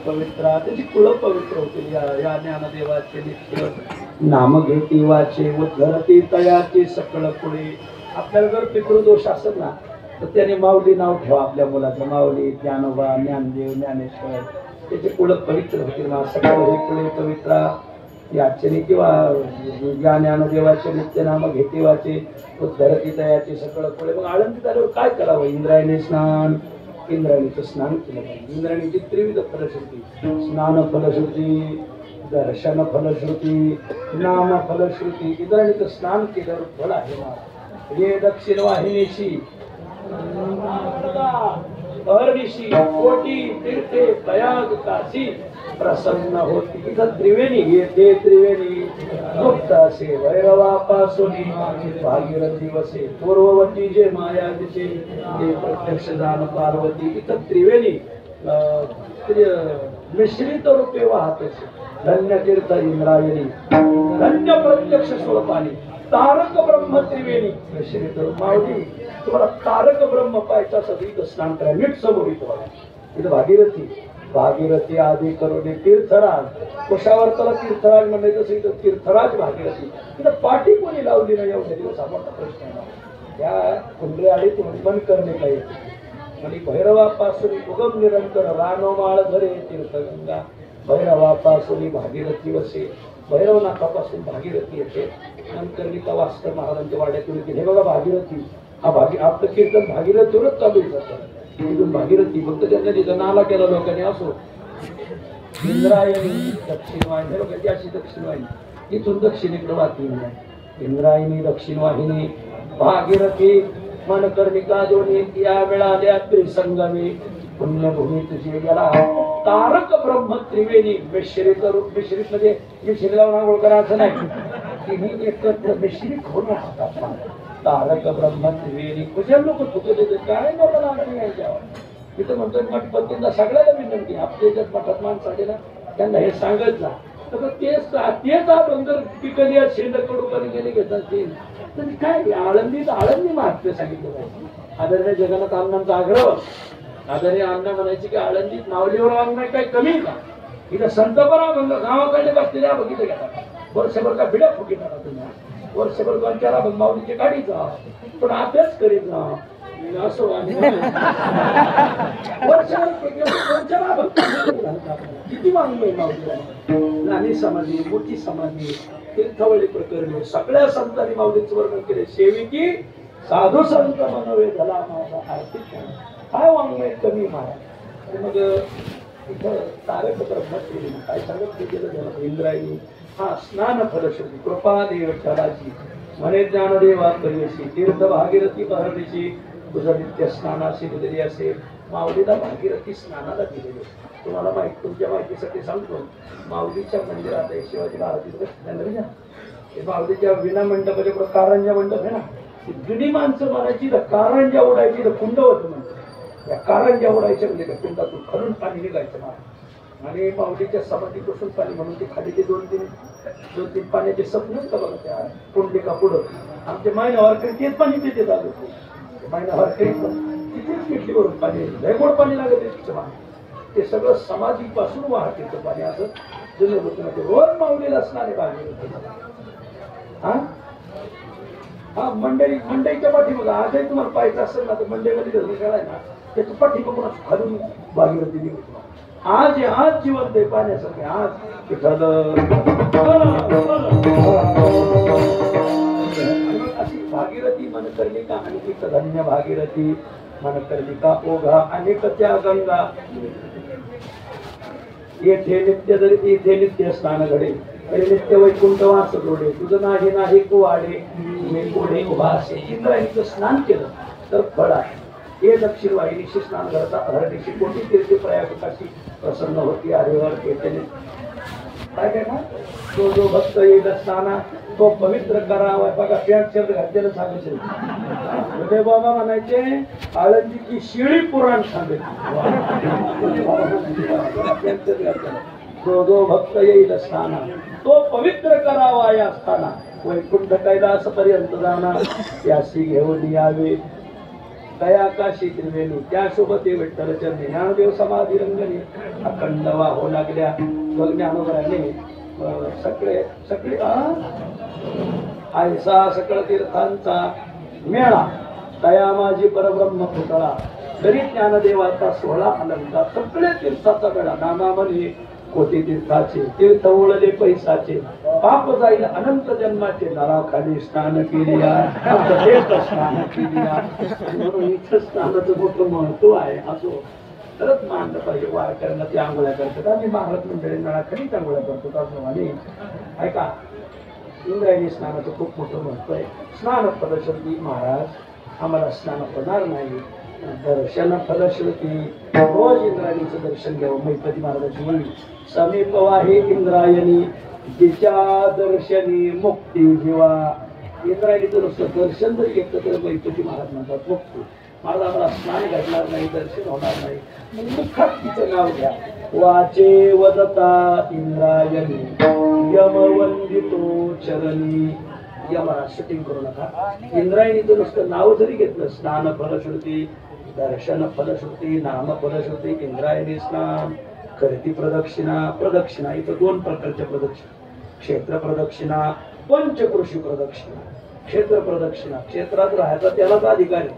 पवित्रा त्याची कुळ पवित्र होतील. या ज्ञानदेवाचे नित्य नाम घेती वाचे. उद्धरती तयाचे सकळ पुढे. आपल्याला जर पितृदोष असेल ना तर त्याने माऊली नाव ठेवा आपल्या मुलाचं. माऊली ज्ञानोबा ज्ञानदेव ज्ञानेश्वर त्याचे कुळ पवित्र होतील ना. सकळ हे पुढे पवित्रा याचे किंवा या ज्ञानदेवाचे नित्य नाम घेती वाचे. उद्धरती तयाचे सकळ पुढे. मग आळंदीत आल्यावर काय करावं? इंद्रायणी स्नान. इंद्रायणीचं स्नान केलं पाहिजे. इंद्रायणीची त्रिविध फलश्रुती. स्नान फलश्रुती, दर्शन फलश्रुती, नाम फलश्रुती. इंद्रायणीचं स्नान केल्यावर फल आहे ना. हे दक्षिण वाहिनीशी अहर्निशी कोटी तीर्थे प्रयाग काशी प्रसन्न होती. इथं त्रिवेणी येते. त्रिवेणी गुप्त असे भैरवापासून भागीरथी वसे. पूर्ववती जे माया दिसे ते प्रत्यक्ष जाण पार्वती. इथं त्रिवेणी मिश्रित रूपे वाहत असे. धन्य तीर्थ इंद्रायणी धन्य प्रत्यक्ष स्वरूपाने. तारक ब्रह्म त्रिवेणी मिश्रित माऊली. तुम्हाला तारक ब्रह्म पाहायचा सगळी स्नान करा. नीट समोर इथं इथं भागीरथी. भागीरथी आदी करुणे तीर्थराज. कुशावर त्याला तीर्थराज म्हणायचं असेल तर तीर्थराज भागीरथी. तिथं पाठी कोणी लावली नाही एवढे दिवस हा मोठा प्रश्न आहे. त्या कुंडले आडी मन करणे काही म्हणजे भैरवापासून उगम निरंतर रानोमाळ धरे तीर्थगंगा. भैरवापासून भागीरथी वसे, भैरवनाथापासून भागीरथी येते. नंतर गीता वास्कर महाराजांच्या वाड्यातून येते. हे बघा भागीरथी, हा आपलं कीर्तन भागीरथीवरच चालू जातं. तिथून भागीरथी फक्त त्यांना तिथं नाला केला लोकांनी. असो इंद्रायणी दक्षिण वाहिनी, लोकांची अशी दक्षिण वाहिनी इथून दक्षिणेकडे वाहती. इंद्रायणी दक्षिण वाहिनी भागीरथी मनकर्णिका दोन्ही या मिळाल्या त्रिसंगमी. पुण्यभूमी तुझे गेला तारक ब्रह्म त्रिवेणी. मिश्रित मिश्रित म्हणजे मिश्री लावून आंघोळ करा असं नाही. तिन्ही एकत्र मिश्रित होणं होतात. तारक ब्रह्म त्रिवेणी कुठे लोक चुकत होते काय लोकांना अडचण यायच्यावर. तिथं म्हणतोय मठपतींना सगळ्याला विनंती, आपल्या मठात माणसाचे ना त्यांना हे सांगत जा. तर तेच आपण जर पिकली शिल्लक कडून गेले घेत असतील तर काय आळंदी महात्म्य सांगितलं पाहिजे. आदरणीय जगन्नाथ अण्णांचा आग्रह, आदरणीय अण्णा म्हणायची की आळंदीत माऊलीवर वागणं काही कमी का. इथं संतपरा म्हणलं गावाकडे बसलेल्या बघितलं घेतात. वर्षभर का भिडा फुकी टाका तुम्ही, वर्षभर 2-4 अभंग माऊलीची काढी जा, पण अभ्यास करीत जा असं. किती मागणी माऊलीला. नानी समाधी, मोठी समाधी, तीर्थवळी प्रकरणे सगळ्या संतांनी माऊलीचं वर्णन केले. सेविकी साधू संत मनवे झाला माझा आर्थिक काय वाङ्मय कमी महाराज. मग इथं तारक ब्रह्मत्रिवेणी काय सांगत गेलं. इंद्रायणी हा स्नान फलश्रुती कृपा देव ठराची म्हणे ज्ञानदेवा परिवेशी तीर्थ भागीरथी बहरदेशी तुझं नित्य स्नानाशी दिलेली असेल. माऊलीला भागीरथी स्नानाला दिलेली. तुम्हाला तुमच्या माहितीसाठी सांगतो, माऊलीच्या मंदिरात आहे शिवाजी महाराज माऊलीच्या विना मंडपाच्या पुढे कारंजा मंडप आहे ना. जुनी माणसं म्हणायची तर कारंजा उडायची तर कुंड होतं म्हणतो. या कारंजा उडायच्या म्हणजे त्या कुंडातून खालून पाणी निघायचं ना. आणि माऊलीच्या समाधीपासून पाणी म्हणून ते खाली ते 2-3 पाण्याचे सपनच का बघा त्या कुंडिका पुढं. आमच्या मायनावर तेच पाणी पिते चालू मायनावर तिथेच किटली वरून पाणी गोड पाणी लागत तिचं पाणी. ते सगळं समाधीपासून वाहते पाणी. असं जुने होतं रोज माऊलीला असणारे पाणी. हा मंडईच्या पाठीमागा आजही तुम्हाला पाहायचं असेल ना तर मंडईमध्ये धरणी आहे ना त्याच्या पाठीमागून खालून भागीरथी निघतो. आज जिवंत आहे पाण्यासारखे. आज अशी भागीरथी मनकर्णिका आणि एक धन्य भागीरथी मनकर्णिका ओघा अनेक त्या गंगा. इथे नित्य स्नान घडे नित्य वैकुंठ वास जोडे तुझं नाही कुवाडे मी पुढे उभा असे. इंद्रायणीचं स्नान केलं तर फळ आहे. हे दक्षिण वाहिनीशी स्नान करता हरदेशी कोटी तीर्थे प्रयागकाशी प्रसन्न होती. हरिवर कीर्तने काय काय ना जो भक्त येईल स्नाना तो पवित्र करावा. बघा पॅट शब्द घातलेलं सांगितलं. उदय बाबा म्हणायचे आळंदीची शिळी पुराण जो भक्त येईल स्थाना तो पवित्र करावा. या स्थाना वैकुंठ कैलास पर्यंत जाणार याशी घेऊन यावे. दयाकाशी त्रिवेणी त्या शोभते विठ्ठल चरणी. ज्ञानदेव समाधी रंगणी अखंड वाहो लागल्या. ज्ञानोबराने सगळे आयसा सकळ तीर्थांचा मेळा दया माझी परब्रह्म पुतळा. तरी ज्ञानदेवाचा 16 अलंकार सगळे तीर्थाचा मेळा. नामामध्ये कोटी तीर्थाचे तीर्थ ओळले पैसाचे पाप जाईल अनंत जन्माचे. नराखाली स्नान केलिया स्नान केलिया. म्हणून इथं स्नानाचं मोठं महत्व आहे. असो तरच मानलं पाहिजे. वारकऱ्यांना ते आंघोळ्या करतात. आम्ही महाराज मंडळी नळाखालीच आंघोळ्या करतो. आणि ऐका इंद्रायणी स्नानाचं खूप मोठं महत्व आहे. स्नान फलश्रुती महाराज आम्हाला स्नान होणार नाही. दर्शन फलश्रुती रोज इंद्रायणीचं दर्शन घ्यावं. मैपती महाराजाची म्हणली समीप आहे इंद्रायणी तिच्या दर्शनी मुक्ती जीवा. इंद्रायणीचं नुसतं दर्शन जर घेतलं तर मैपती महाराज म्हणतात मुक्ती. महाराज आम्हाला स्नान घडणार नाही, दर्शन होणार नाही. मुखात तिचं नाव घ्या. वाचे वदता इंद्रायणी यम वंदितो चरणी. यमरा शूटिंग करू नका. इंद्रायणीचं नुसतं नाव जरी घेतलं स्नान फलश्रुती दर्शन फलश्रुती नाम फलश्रुती इंद्रायणी स्नान करती प्रदक्षिणा. इथं 2 प्रकारच्या प्रदक्षिणा. क्षेत्र प्रदक्षिणा पंचकृषी प्रदक्षिणा. क्षेत्र प्रदक्षिणा क्षेत्रात राहायचा त्यालाच अधिकार आहे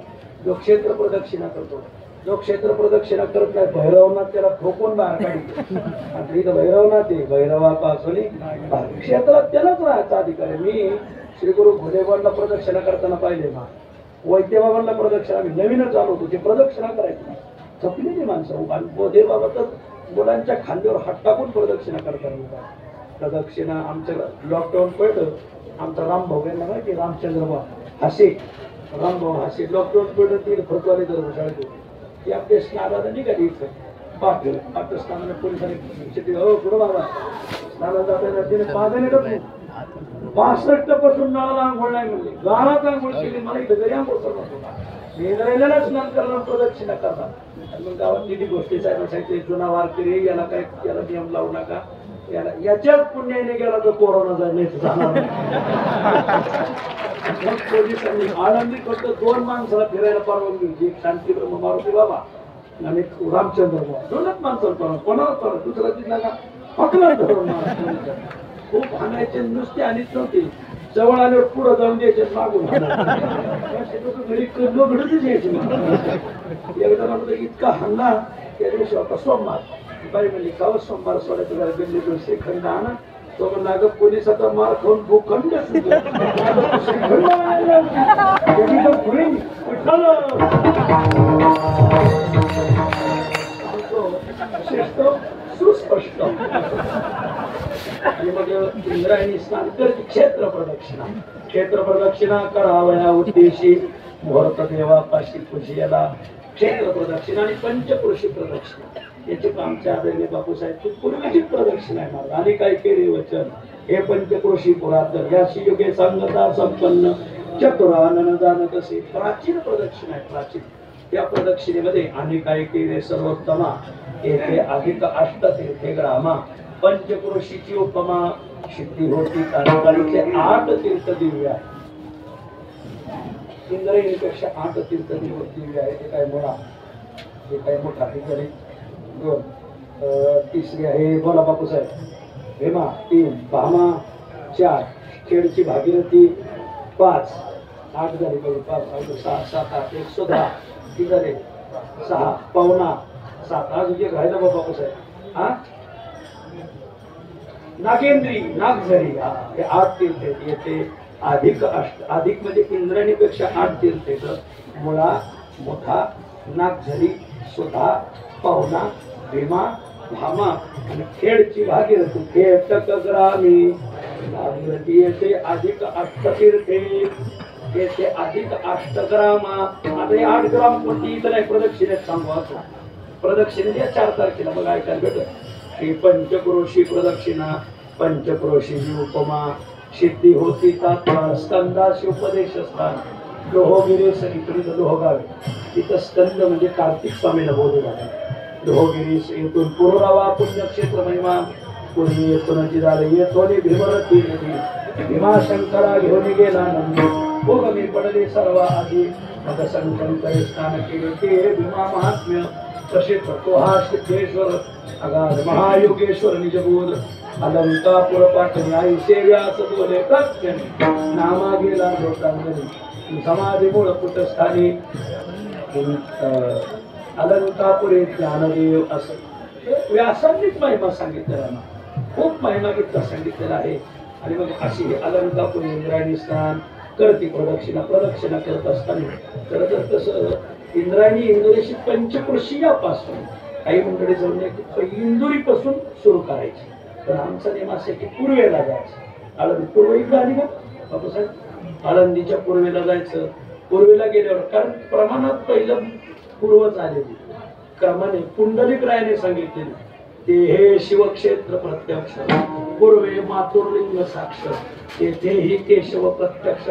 जो क्षेत्र प्रदक्षिणा करतो. जो क्षेत्र प्रदक्षिणा करत नाही भैरवनाथ त्याला ठोकून बाहेर काढली. आता इथं भैरवनाथ आहे, भैरवापासून क्षेत्रात त्यालाच राहायचा अधिकार आहे. मी श्री गुरु भोदेवांना प्रदक्षिणा करताना पाहिले ना, वैद्यबाबांना प्रदक्षिणा आम्ही नवीनच चालू होतो ते प्रदक्षिणा करायची थकलेली माणसं. आणि भोदेबाबा तर मुलांच्या खांद्यावर हात टाकून प्रदक्षिणा करताना प्रदक्षिणा. आमच्या लॉकडाऊन पडलं, आमचा रामभाऊ यांना माहिती रामचंद्र हसे, रामभाऊ हसे लॉकडाऊन पडलं ती फतवाले धर्मशाळेत होते. ती आपल्या स्नानाला निघाली इथं पाठ स्नानाला पोलिसांनी हो कुठं बाबा स्नानाला जाताना तिने पाण्याने टाकली. 65 पासून नळाला आंघोळ नाही म्हणली, गावात आंघोळ केली. मला इथं घरी आंघोळ करत होता मी इंद्रायला स्नान करणार प्रदक्षिणा करणार. मग गावात किती गोष्टी सांगितले, जुना वारकरी याला काय याला नियम लावू नका, याला याच्याच पुण्याने गेला तर कोरोना जाणार. मग पोलिसांनी आळंदी फक्त 2 माणसाला फिरायला परवानगी दिली, एक शांतीब्रह्म मारुती बाबा आणि रामचंद्र बाबा. 2च माणसाला परवानगी, कोणाला परवानगी दुसरा तिथला का हकला धरून खूप हाणायचे नुसते आणीच नव्हते. जवळ आल्यावर पुढं जाऊन द्यायचे मागून घरी घडतच यायचे. एकदा म्हणतो इतका हल्ला त्या दिवशी होता सोमवार. बाई म्हणली काव सोमवार सोडायचं जरा गल्लीतून श्रीखंड आणा. तो म्हणला अगं पोलिसाचा मार खाऊन भूखंड सुस्पष्ट. आणि मग इंद्रायणी स्नान कर क्षेत्र प्रदक्षिणा. क्षेत्र प्रदक्षिणा करावया उद्देशी मुहूर्त देवापाशी पूजयाला क्षेत्र प्रदक्षिणा आणि पंचपुरुषी प्रदक्षिणा. याची आमच्या आदरणीय बापूसाहेब पूर्वीची प्रदक्षिणा आहे मला आणि काय केले वचन हे पंचपुरुषी पुरातन याशी युगे संगता संपन्न चतुरानन जाणत असे प्राचीन प्रदक्षिणा आहे. प्राचीन त्या प्रदक्षिणेमध्ये आणि काय केले सर्वोत्तमा येथे अधिक अष्टतीर्थे ग्रामा पंचपुरुषीची उपमा सिद्धी होती. काळीचे 8 तीर्थ दिव्य आहे. इंद्रायणीपेक्षा 8 तीर्थ दिव्य आहे. ते काय मोठा, ते काय मोठा झाले 2. तिसरी आहे बोला बापूसाहेब भीमा 3, भामा 4, खेडची भागीरथी 5, 8 झाले बघ 5, 6, 7, 8, 110 ती झाले 6, पावना 7. अजून एक राहिलं बाबा बापूसाहेब हा नागेंद्री नागझरी हे 8 तीर्थ येते. अधिक अधिक म्हणजे इंद्रायणीपेक्षा 8 तीर्थ येतं. मुळा मोठा नागझरी सुधा पावना भीमा भामा आणि खेडची भागीरथी. खेड ग्रामी भागीरथी येते अधिक अष्टतीर्थे येते अधिक 8 ग्राम. आता हे 8 ग्राम कोणती इथं नाही प्रदक्षिणेत सांगू असं. प्रदक्षिणेच्या 4 तारखेला बघा ऐकायला भेटत श्री पंचक्रोशी प्रदक्षिणा पंचक्रोशीची उपमा सिद्धी होती तात्काळ स्कंदाशी उपदेश स्थान लोहगिरी सगळीकडे लोहगाव तिथं स्कंद म्हणजे कार्तिक स्वामीला बोलू लागले. लोहगिरी येथून पुरोरावा पुण्यक्षेत्र महिमा पूर्वी येथून झाले येथोनी भीमरथी नदी भीमाशंकरा घेऊन गेला नंदी भोगमी पडले सर्व आधी मग संकंकर स्नान केले ते भीमा महात्म्य प्रसिद्ध तो हा सिद्धेश्वर अगाध महायोगेश्वर निजबोध अलंकापुर पाठणी आई सेव्यास बोले प्रत्यन नामा गेला लोकांगणी समाधी मूळ कुटस्थानी अलंकापुरे ज्ञानदेव असं व्यासांनीच महिमा सांगितलेला ना. खूप महिमा गीत सांगितलेला आहे. आणि मग अशी अलंकापुरी इंद्रायणी स्नान करते प्रदक्षिणा करत असताना खरं तर तसं इंद्रायणी इंदोरेशी पंचकृषीयापासून काही मंडळी जाऊन इंदुरीपासून सुरू करायची. तर आमचा नियम असा की पूर्वेला जायचं. आळंदी पूर्व इकडं आली का बापूसाहेब आळंदीच्या पूर्वेला जायचं. पूर्वेला गेल्यावर कारण प्रमाणात पहिलं पूर्वच आलेली क्रमाने पुंडलिक रायाने सांगितलेले ते हे शिवक्षेत्र प्रत्यक्ष पूर्वे मातुर्लिंग साक्ष तेथेही केशव प्रत्यक्ष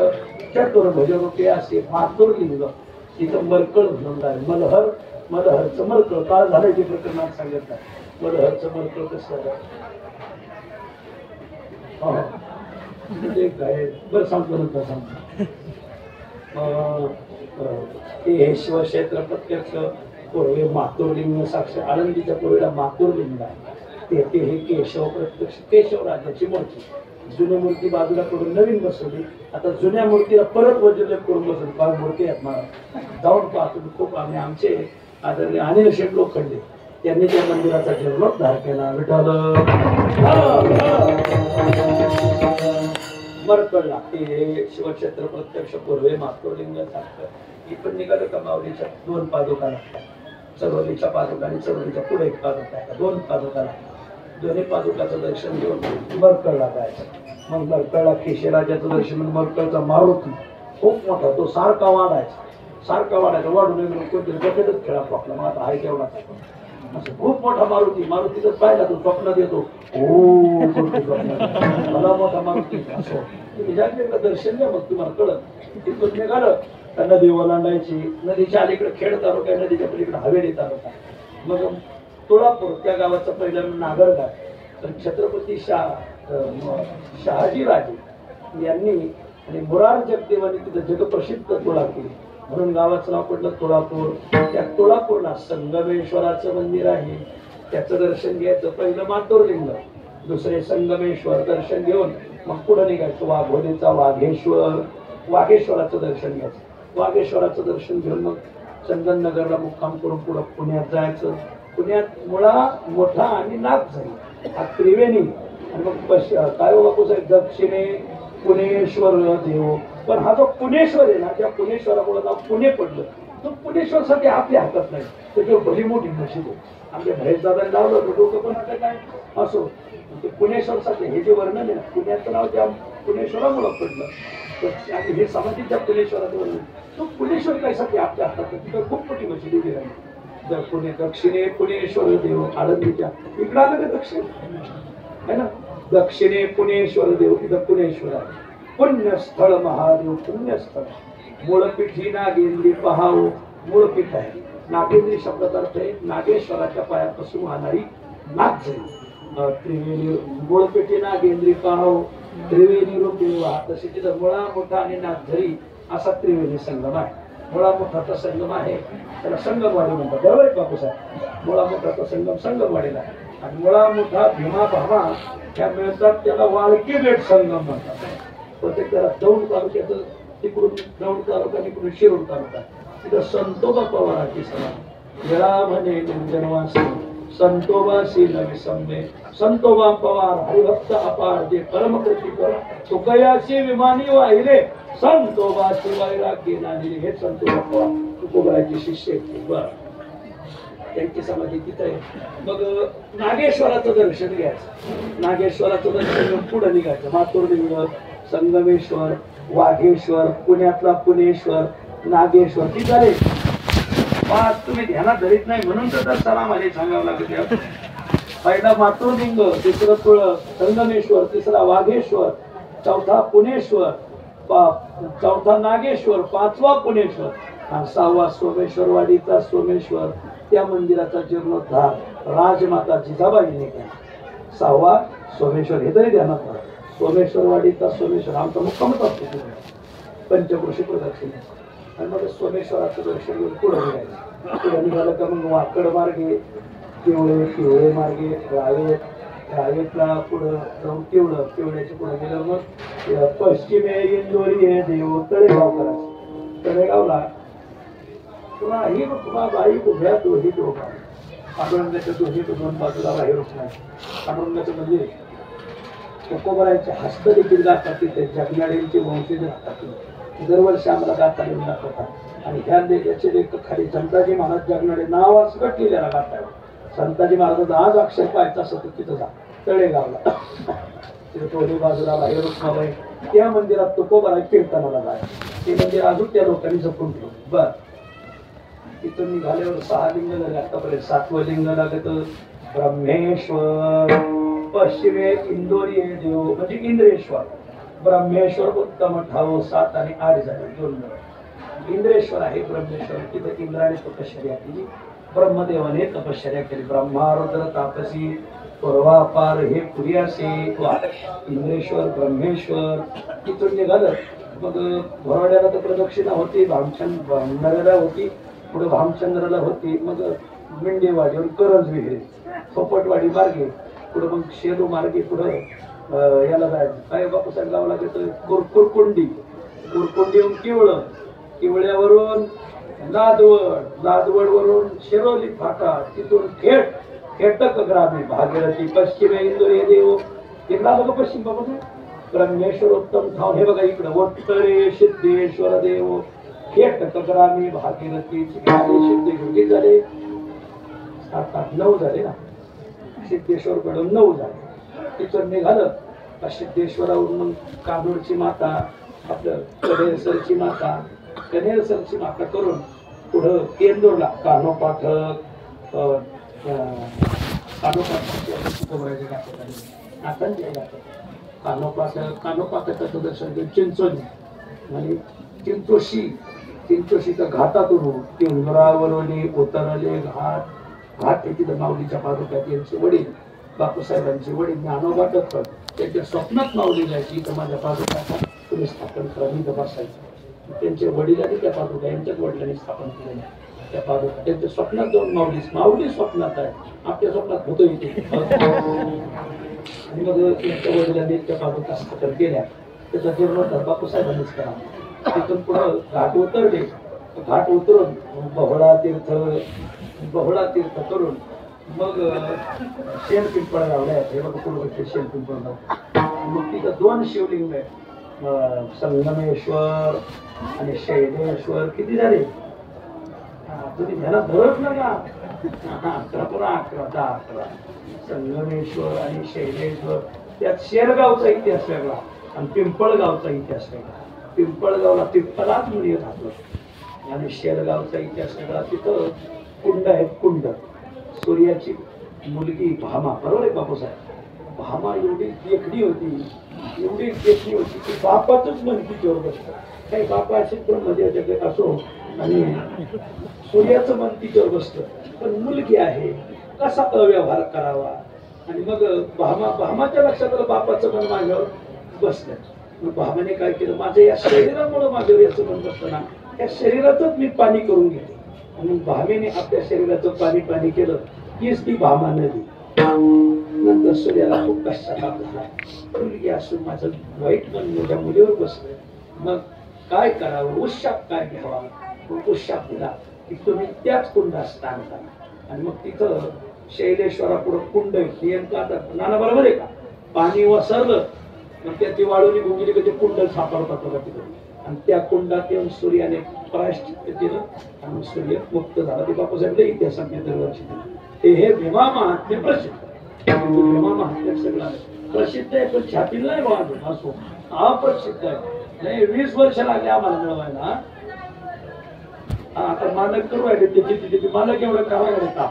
चतुर्भुजरूपे असे मातुर्लिंग. तिथं मरकळ घेऊन जाईल मलहर मलहरचं मरकळ काळ झाल्याचे प्रकरणात सांगत आहे. मलहरचं मरकळ कसं बरं सांगतो नंतर सांगतो. ते हे शिवक्षेत्र प्रत्यक्ष पूर्वे मातुर्लिंग साक्ष आळंदीच्या पूर्वेला मातुर्लिंग आहे. ते हे केशव प्रत्यक्ष केशव राजाची मूर्ती. जुन्या मूर्ती बाजूला करून नवीन बसवली. आता जुन्या मूर्तीला परत वज्रलेप करून बसवली. फार मूर्ती आहेत मला जाऊन पाहतो खूप. आम्ही आमचे आदरणीय अनिल शेठ लोखंडे त्यांनी त्या मंदिराचा जीर्णोद्धार केला. विठ्ठल मरकडला ते शिवक्षेत्र प्रत्यक्ष पूर्वे मातोलिंग सारखं इथून निघालं का माऊलीच्या 2 पादुका लागतात. चरोलीच्या पादुका आणि चरोलीच्या पुढे एक पादुका आहे, 2 पादुका लागतात. दोन्ही पादुकाचं दर्शन घेऊन मरकडला जायचं. मग मरकडला केशराजाचं दर्शन, मरकडचा मारुती खूप मोठा, तो सारखा वाढायचा वाढू नये म्हणून कोणतरी गटच खेळा पकला. मग आता आहे तेवढा असं खूप मोठा मारुती जर पाहिला तो स्वप्नात येतो. हो मला मोठा मारुती असो. तुम्ही जागेला दर्शन द्या, मग तुम्हाला कळत. तिथून निघालं तर नदी ओलांडायची. नदीच्या अलीकडे खेड तालुका आहे, नदीच्या पलीकडे हवेली तालुका. मग तुळापूर त्या गावाचं पहिलं नागरगाव. तर छत्रपती शहाजी राजे यांनी आणि मुरार जगदेवानी तिथं जगप्रसिद्ध तुळा केली म्हणून गावाचं नाव पडलं तुळापूर. त्या तुळापूरला संगमेश्वराचं मंदिर आहे. त्याचं दर्शन घ्यायचं. पहिलं मातोरलिंग, दुसरे संगमेश्वर दर्शन घेऊन मग पुढे निघायचं. वाघोलीचा वाघेश्वराचं दर्शन घ्यायचं. वाघेश्वराचं दर्शन घेऊन मग चंदननगरला मुक्काम करून पुढं पुण्यात जायचं. पुण्यात मुळा मोठा आणि नागझरी हा त्रिवेणी. आणि मग काय बापू साहेब दक्षिणे पुणेश्वर देव. पण हा जो पुणेश्वर आहे ना, त्या पुणेश्वरामुळे नाव पुणे पडलं. तो पुणेश्वर साठी आपल्या हातात नाही. त्याच्यावर भली मोठी मशीद आहे. आमच्या महेश दादाने लावलं डोकं, पण आता काय असो ते पुणेश्वर साठी हे जे वर्णन आहे ना, पुण्याचं नाव त्या पुणेश्वरामुळे पडलं. आणि हे समाधीच्या पुणेश्वराचं वर्णन. तो पुणेश्वर कायसाठी आपल्या हातात, तिथं खूप मोठी मशीद उभी राहिली. जर पुणे दक्षिणे पुणेश्वर देव आळंदीच्या इकडं आलं का दक्षिण है ना, दक्षिणे पुणेश्वर देव, तिथं पुणेश्वर आहे. पुण्यस्थळ महादेव पुण्यस्थळ. मूळपीठी नागेंद्री पहाव. मूळपीठ आहे. नागेंद्री शब्दाचा अर्थ आहे नागेश्वराच्या पायापासून वाहणारी नागझरी. त्रिवेणी मूळपीठी नागेंद्री पहाव त्रिवेणी रूप देवा. तसे तिथं मुळा मोठा आणि नागझरी असा त्रिवेणी संगम आहे. मुळा मोठाचा संगम आहे, त्याला संगमवाडी म्हणतात. बरोबर आहे बापूसाहेब. मुळा मोठाचा संगम संगमवाडीला आहे. आणि मुळा मोठा भीमा भामा ह्या मिळतात, त्याला वाळकी बेट संगम म्हणतात. प्रत्येक त्याला दौंड तालुक्याचं तिकडून दौंड तालुका, तिकडून शिरूर तालुका. तिथं संतोबा पवाराची सभा. वेळा म्हणे निंजनवासी संतोबासी नविसंबे. संतोबा पवार हरिभक्त अपार जे परमकृती कर तुकयाची विमानी वाहिले संतोबाची वैराग्य नांदिले. हे संतोबा पवार तुकोबाची शिष्य आहेत. बरं, त्यांची समाधी तिथं आहे. मग नागेश्वराचं दर्शन घ्यायचं. नागेश्वराचं दर्शन घेऊन पुढे निघायचं. मातोरलिंग, संगमेश्वर, वाघेश्वर, पुण्यातला पुणेश्वर, नागेश्वर ती झाले. पाच तुम्ही ध्यानात धरीत नाही म्हणून तर सलाम आले सांगावं लागत. पहिला मातोरलिंग, दुसरं तुळ संगमेश्वर, तिसरा वाघेश्वर, चौथा पुणेश्वर, चौथा नागेश्वर, पाचवा पुणेश्वर, आणि सहावा सोमेश्वरवाडीचा सोमेश्वर. त्या मंदिराचा जीर्णोद्धार राजमाता जिजाबाईने केला. सहावा सोमेश्वर. हे तरी ध्यानात राहा. सोमेश्वरवाडीचा सोमेश्वर आमचा मुक्कामच असतो पंचकृषी प्रदक्षिणे. आणि मग सोमेश्वराचं दर्शन घेऊन पुढे निघायचं. पुढे निघालं का मग वाकड मार्गे पिवळे मार्गे रावेतला पुढं जाऊन पिवळ्याच्या पुढे गेलं. मग पश्चिमे इंदोरी हे देव तळेगाव करायचं. तळेगावला पुन्हा ही तुम्हा बाई उभ्या दोन्ही दोघा पांडुरंगाच्या दोन बाजूला बाहेरच नाही. पांडुरंगाचं मंदिर तुकोबरायचे हस्त देखील गातात तिथे. जगनाड्यांचे वंशज राहतात. दरवर्षी आम्हाला गाता येऊन दाखवतात. आणि ह्या याचे लेखक खाली संताजी महाराज जगनाडे नाव असं लिहिलेला गाता. संताजी महाराजांचा आज अक्षर पाहायचा असं तिथं जा तळेगावला. तिथे दोन्ही बाजूला बाहेर उठणार. त्या मंदिरात तुकोबराय कीर्तनाला जाय. ते मंदिर अजून त्या लोकांनी जपून ठेवलं. बर, तिथून निघाल्यावर 6 लिंग झाले. आतापर्यंत 7वं लिंग लागत ब्रह्मेश्वर. पश्चिमे इंदोरी हे देव म्हणजे इंद्रेश्वर. ब्रह्मेश्वर उत्तम ठाव 7 आणि 8 झाले. 2 इंद्रेश्वर आहे. ब्रह्मेश्वर तिथे इंद्राने तपश्चर्या केली. ब्रह्मदेवाने तपश्चर्या केली. ब्रह्मारुद्र तापसी पूर्वापार हे पुर्यासे. इंद्रेश्वर ब्रह्मेश्वर. तिथून निघालं मग भरोड्याला तर प्रदक्षिणा होती. भामचंद्राला होती. पुढे भामचंद्राला होती. मग मिंडेवाडीवर करंज विहिरी, पोपटवाडी मार्गे पुढे मग शेलू मार्गे पुढे याला जायचं. काय बापूसाहेब गावाला घेतो कुरकुरकुंडी. कुरकुंडी येऊन किवळ्यावरून लादवड वरून शिरोली फाटा तिथून थेट खेटक ग्रामे भागीरथी पश्चिमे इंदोरी देव तिकडा बघा पश्चिम बाबा ब्रह्मेश्वरोत्तम ठाव हे बघा इकडं उत्तरे सिद्धेश्वर देव खेटक ग्रामे भागीरथी सिद्धेश्वर झाले 7 8 9 झाले ना सिद्धेश्वर कडून 9 झाले तिथून निघालं का सिद्धेश्वरावरून मग कानूरची माता आपलं कनेरसरची माता करून पुढं केंदूरला कानोपाठक कानोपाठकाचं दर्शन घेऊन चिंचोली म्हणजे चिंचोशीच्या घाटातून केंद्रावरून उतरले घाट तिथं माऊलीच्या पादुक्यात यांचे वडील बापूसाहेबांचे वडील ज्ञानोबा दत्त त्यांच्या स्वप्नात माऊली जायची तर माझ्या पादुका तुम्ही स्थापन करा मी बसायचं त्यांच्या वडिलांनी त्या पादुका यांच्याच वडिलांनी स्थापन केलेल्या त्या पादुका त्यांच्या स्वप्नात जाऊन माऊली स्वप्नात आहे आपल्या स्वप्नात होतो इथे आणि मग त्यांच्या वडिलांनी त्या पादुका स्थापन केल्या त्याचा जीर्णोद्धार बापूसाहेबांनीच करा तिथून पुढं घाट उतरून बहोळा तीर्थ करून मग शेण पिंपळ लावल्या हे बघा पूर्वचे शेण पिंपळ मग तिथं 2 शिवलिंग आहे संगमेश्वर आणि शैलेश्वर किती झाले तुम्ही ह्याला धरत ना का 11 संगमेश्वर आणि शैलेश्वर त्यात शेरगावचा इतिहास वेगळा आणि पिंपळगावचा इतिहास वेगळा पिंपळगावला पिंपळाच मुली राहतो आणि शेरगावचा इतिहास वेगळा तिथं कुंड आहेत कुंड सूर्याची मुलगी भामा बरोबर आहे बापूसाहेब भामा एवढी देखणी होती की बापाच मनकीच्यावर बसतं काही बापा असे ब्रह्मदेवाच्याकडे असो आणि सूर्याचं मन तिच्यावर बसतं पण मुलगी आहे कसा अव्यवहार करावा आणि मग भामाच्या लक्षात आलं बापाचं मन माझ्यावर बसलं मग भामाने काय केलं माझं या शरीरामुळे माझ्यावर याचं मन बसतं ना त्या शरीराचंच मी पाणी करून घेते आणि भामेने आपल्या शरीराचं पाणी केलं हीच ती भामा नदी नंतर सूर्याला खूप पश्चाताप झाला मुलगी असून माझं वाईट मन माझ्या मुलीवर बसलं मग काय करावं उत्शाप काय घ्यावा उत्शाप दिला की तुम्ही त्याच कुंडात स्नान करा आणि मग तिथं शैलेश्वरापुढं कुंड नाना बरोबर आहे का पाणी वसरलं मग त्याची वाळूनी गुंगली की ते कुंड सापडतात बघा तिकडे आणि त्या कुंडात येऊन सूर्याने प्रायश्चित्त केलं आणि सूर्य मुक्त झाला ते बापूसाहेबला इतिहासात दरवर्षी ते हे भीमा महात्म्य प्रसिद्ध भीमा महात्म्य सगळं प्रसिद्ध आहे पण छातील नाही बाबा असो अप्रसिद्ध आहे नाही 20 वर्ष लागले आम्हाला मिळवायला आता मालक करू आहे त्याची मालक एवढं करायला का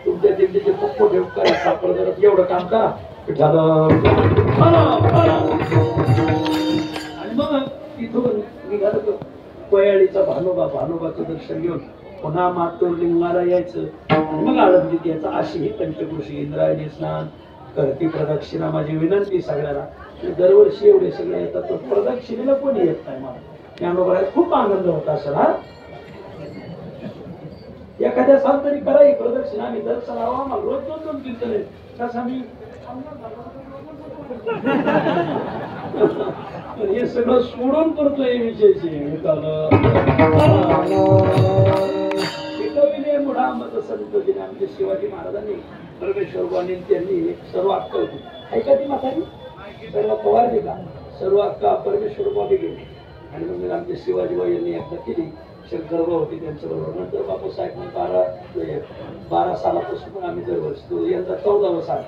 तुमच्या दिंडीचे पप्पो ठेव करा सापड जरा एवढं काम करा झालं आणि मग तिथून निघालं कोयाळीचा भानोबाचं दर्शन घेऊन पुन्हा मातूर लिंगाला यायचं आणि मग आळंदीत यायचं अशी ही पंचकृषी इंद्रायणी स्नान करती प्रदक्षिणा माझी विनंती सगळ्याला दरवर्षी एवढे सगळे येतात तर प्रदक्षिणेला कोणी येत नाही मला ज्ञानोबाला खूप आनंद होता असेल हा एखाद्या साल तरी कराय प्रदक्षिणा आम्ही दर्शन आम्हाला रोज 2-2 कीर्तन तसं आम्ही हे सगळं सोडून करतोय विषयचे संतोजीने आमच्या शिवाजी महाराजांनी परमेश्वर वाणी त्यांनी सर्व अक्का होती ऐका ती म्हातारी सर्व पवारली का सर्व अक्का परमेश्वर बाबी गेली आणि मग आमच्या शिवाजीबाई यांनी एकदा केली शंकरबा होती त्यांच्या बरोबर नंतर बापूसाहेब 12 सालापासून आम्ही दरवर्षी यंदा 14वं साल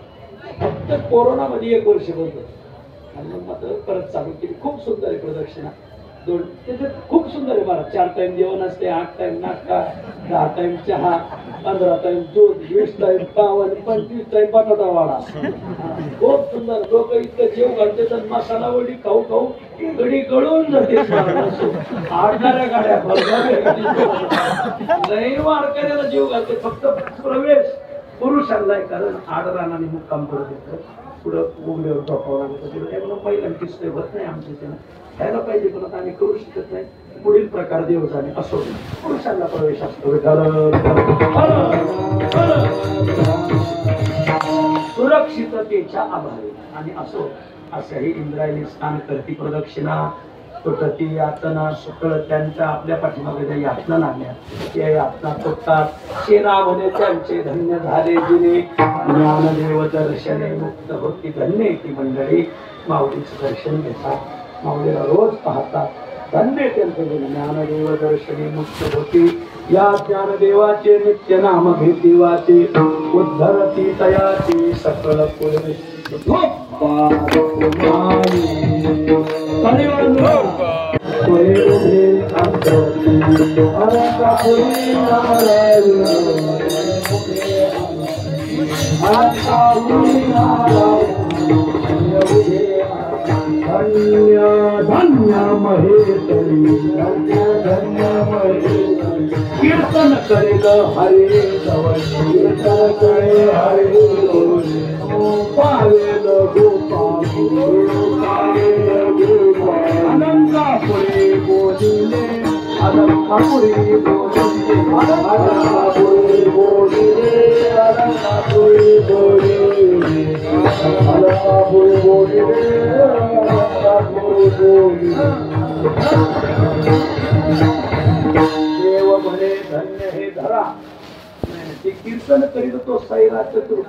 फक्त कोरोनामध्ये 1 वर्ष बंद आणि मग मात्र परत चालू केली खूप सुंदर आहे प्रदक्षिणा त्याच्यात खूप सुंदर आहे महाराज 4 टाइम जेवण असते 8 टाइम नाश्ता 10 टाइम चहा 15 टाइम दूध 20 टाइम पाव आणि 25 टाइम बटाटा वाडा खूप सुंदर लोक इतकं जेव घालते तर मसाला वडी खाऊ गडी गळून जाते आडणाऱ्या गाड्या नाही वारकऱ्याला जीव घालते फक्त प्रवेश पुरुषांना आहे कारण आडरानाने मुक्काम करत येतं पुढं उघड्यावर टोकावं लागतं त्यामुळे पहिल्यांची सोय होत नाही आमच्या त्यानं खायला पाहिजे पण आता आम्ही करू शकत नाही पुढील प्रकार देवजाने असो पुरुषांना प्रवेश असतो सुरक्षिततेच्या अभावी आणि असो असंही इंद्रायणी स्नान करती प्रदक्षिणा तुटती यातना सकळ त्यांच्या आपल्या पाठीमागे ज्या यातना लागल्या त्या यातना तुटतात सेना म्हणे त्यांचे धन्य झाले जिने ज्ञानदेव दर्शने मुक्त होती धन्य ती मंडळी माऊलीचं दर्शन घेतात माऊलीला रोज पाहतात धन्य त्यांचे ज्ञानदेव दर्शने मुक्त होती या ज्ञानदेवाचे नित्य नाम घेती वाचे उद्धरती तयाची सकळ कुळे धन्य धन्य महेश्वरी धन्य महेश्वरी कीर्तन करेल हरे कीर्तन करे हरे पावेल अनंतापुरी बोलिले अनंतापुरी बोलिले अनंतापुरी बोलिले अनंतापुरी बोलिले अनंतापुरी बोलिले देव म्हणे धन्य हे धरा ते कीर्तन करीत तो सैरा चतुर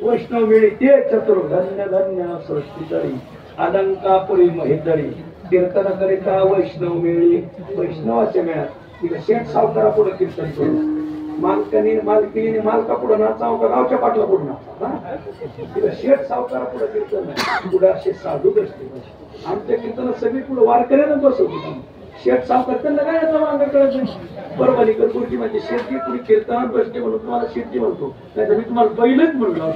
वैष्णव मिळी ते चतुर धन्य धन्य सृष्टी तरी अलंकापुरी महेतरी कीर्तन करिता वैष्णव मिळी वैष्णवाच्या मेळ्यात तिला शेठ सावकारा पुढे कीर्तन करू मालकाने मालकीने मालका पुढे नाचाव का गावच्या पाटला पुढे नाचा तिला शेठ सावकारा पुढे कीर्तन नाही पुढे असे साधू असते आमच्या कीर्तनात सगळी पुढे वारकऱ्यानं बसवतो शेठ सावकार त्यांना काय याचा मार्ग कळत नाही बरोबर इकडची म्हणजे शेठची पुढे कीर्तनात बसते म्हणून तुम्हाला शेठची म्हणतो नाही तर मी तुम्हाला पहिलेच म्हणलो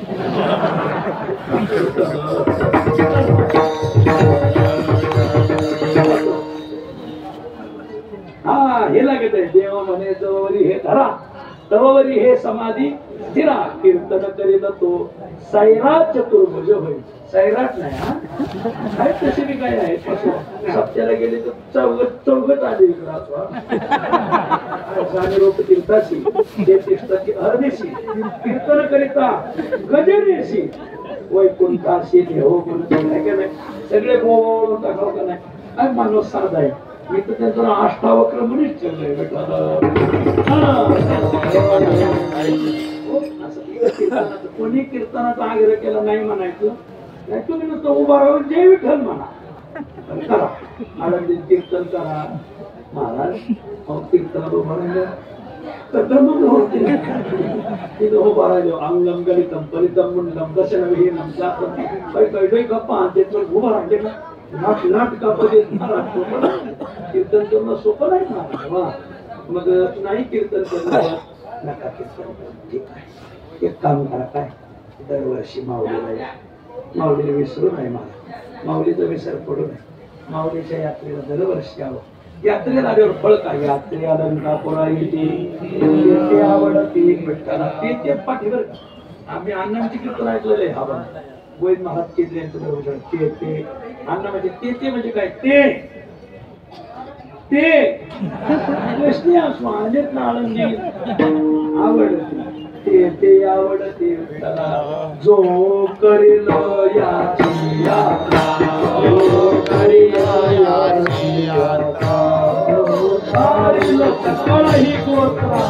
हा हे लागत आहे देव म्हणे जवळी हे धरा तवरी हे समाधी स्थिरा कीर्तन करीत तो सैराट चतुर्भुज होईल सैराट नाही हा काय तसे बी काय आहे सप्त्याला गेले तर चौघत आले रोप तीर्थाची ते तीर्थाची अर्धेशी कीर्तन करिता गजरेशी वैकुंठाशी देहो नाही सगळे बोलून दाखव का नाही काय माणूस साधा आहे मी तर त्यांचा अष्टावक्र म्हणूनच ठेवलंय कोणी कीर्तनाचा आग्रह केला नाही म्हणायचं नाही तुम्ही नुसतं उभा राहून जय विठ्ठल म्हणा करा आनंदीत कीर्तन करा महाराज मग कीर्तनात उभा राहिलं तर मग तिथं उभा राहिलो अंगम गलितम परितम मुंडम दशनविहीनम जातम गप्पा उभा राहिले ना नाटकामध्ये कीर्तन करणं सोपं नाही ना मग नाही कीर्तन करणं नका कीर्तन ठीक आहे एक काम करा काय दरवर्षी माऊलीला या माऊलीला विसरू नाही मला माऊलीचा विसर पडू नये माऊलीच्या यात्रेला दरवर्षी यावं यात्रेला आल्यावर फळ काय यात्रे अलंकापुरा येते आवडते विठ्ठला ते पाठीवर आम्ही अण्णांची कीर्तन ऐकलेलं आहे हा वैद महाराज केंद्र यांचं दरवर्षी ते अण्णा म्हणजे ते म्हणजे काय ते कृष्ण स्वानेत ना आनंदी आवडते ते आवडते विठ्ठला जो करील याची यात्रा जो करील याची यात्रा तारील सकळही गोत्रा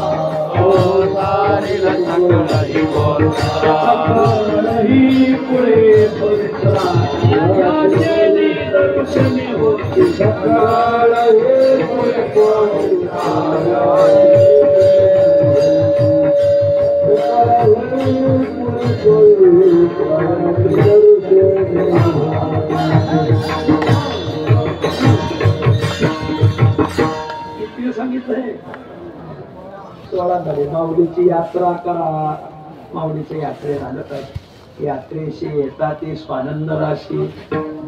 तारील सकळही गोत्रा सकळही पुढे पवित्रा याचे दर्शने होती सकाळ हे पुढे किती सांगितलंय 16 झाले माऊलीची यात्रा करा माऊलीच्या यात्रेत आलं पाहिजे यात्रेशी येता ते स्वानंद राशी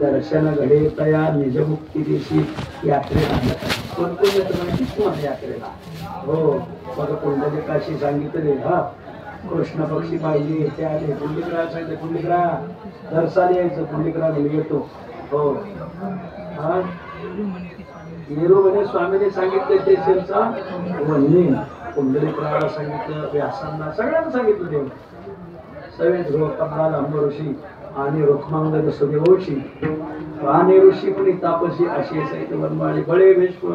दर्शन घडे तया निजमुक्ती देशी यात्रेत आलं पाहिजे कोण कोण येतं माहिती तुम्हाला यात्रेला हो बघा पुंडलिकाशी सांगितले हा कृष्ण पक्षी पाहिजे येथे आले पुंडलिकरा सांगितले पुंडलिकरा दर्शाला यायचं पुंडलिकरा येतो हो हा येरोबने स्वामीने सांगितले ते शेरचा वन्नी पुंडलिकराला सांगितलं व्यासांना सगळ्यांना सांगितलं देव सवेद ध्रुव कमला ऋषी आणि रुक्मांगद सुदेवशी राणे ऋषी मुनी तापसी असे सहित वनमाळे बळे विश्व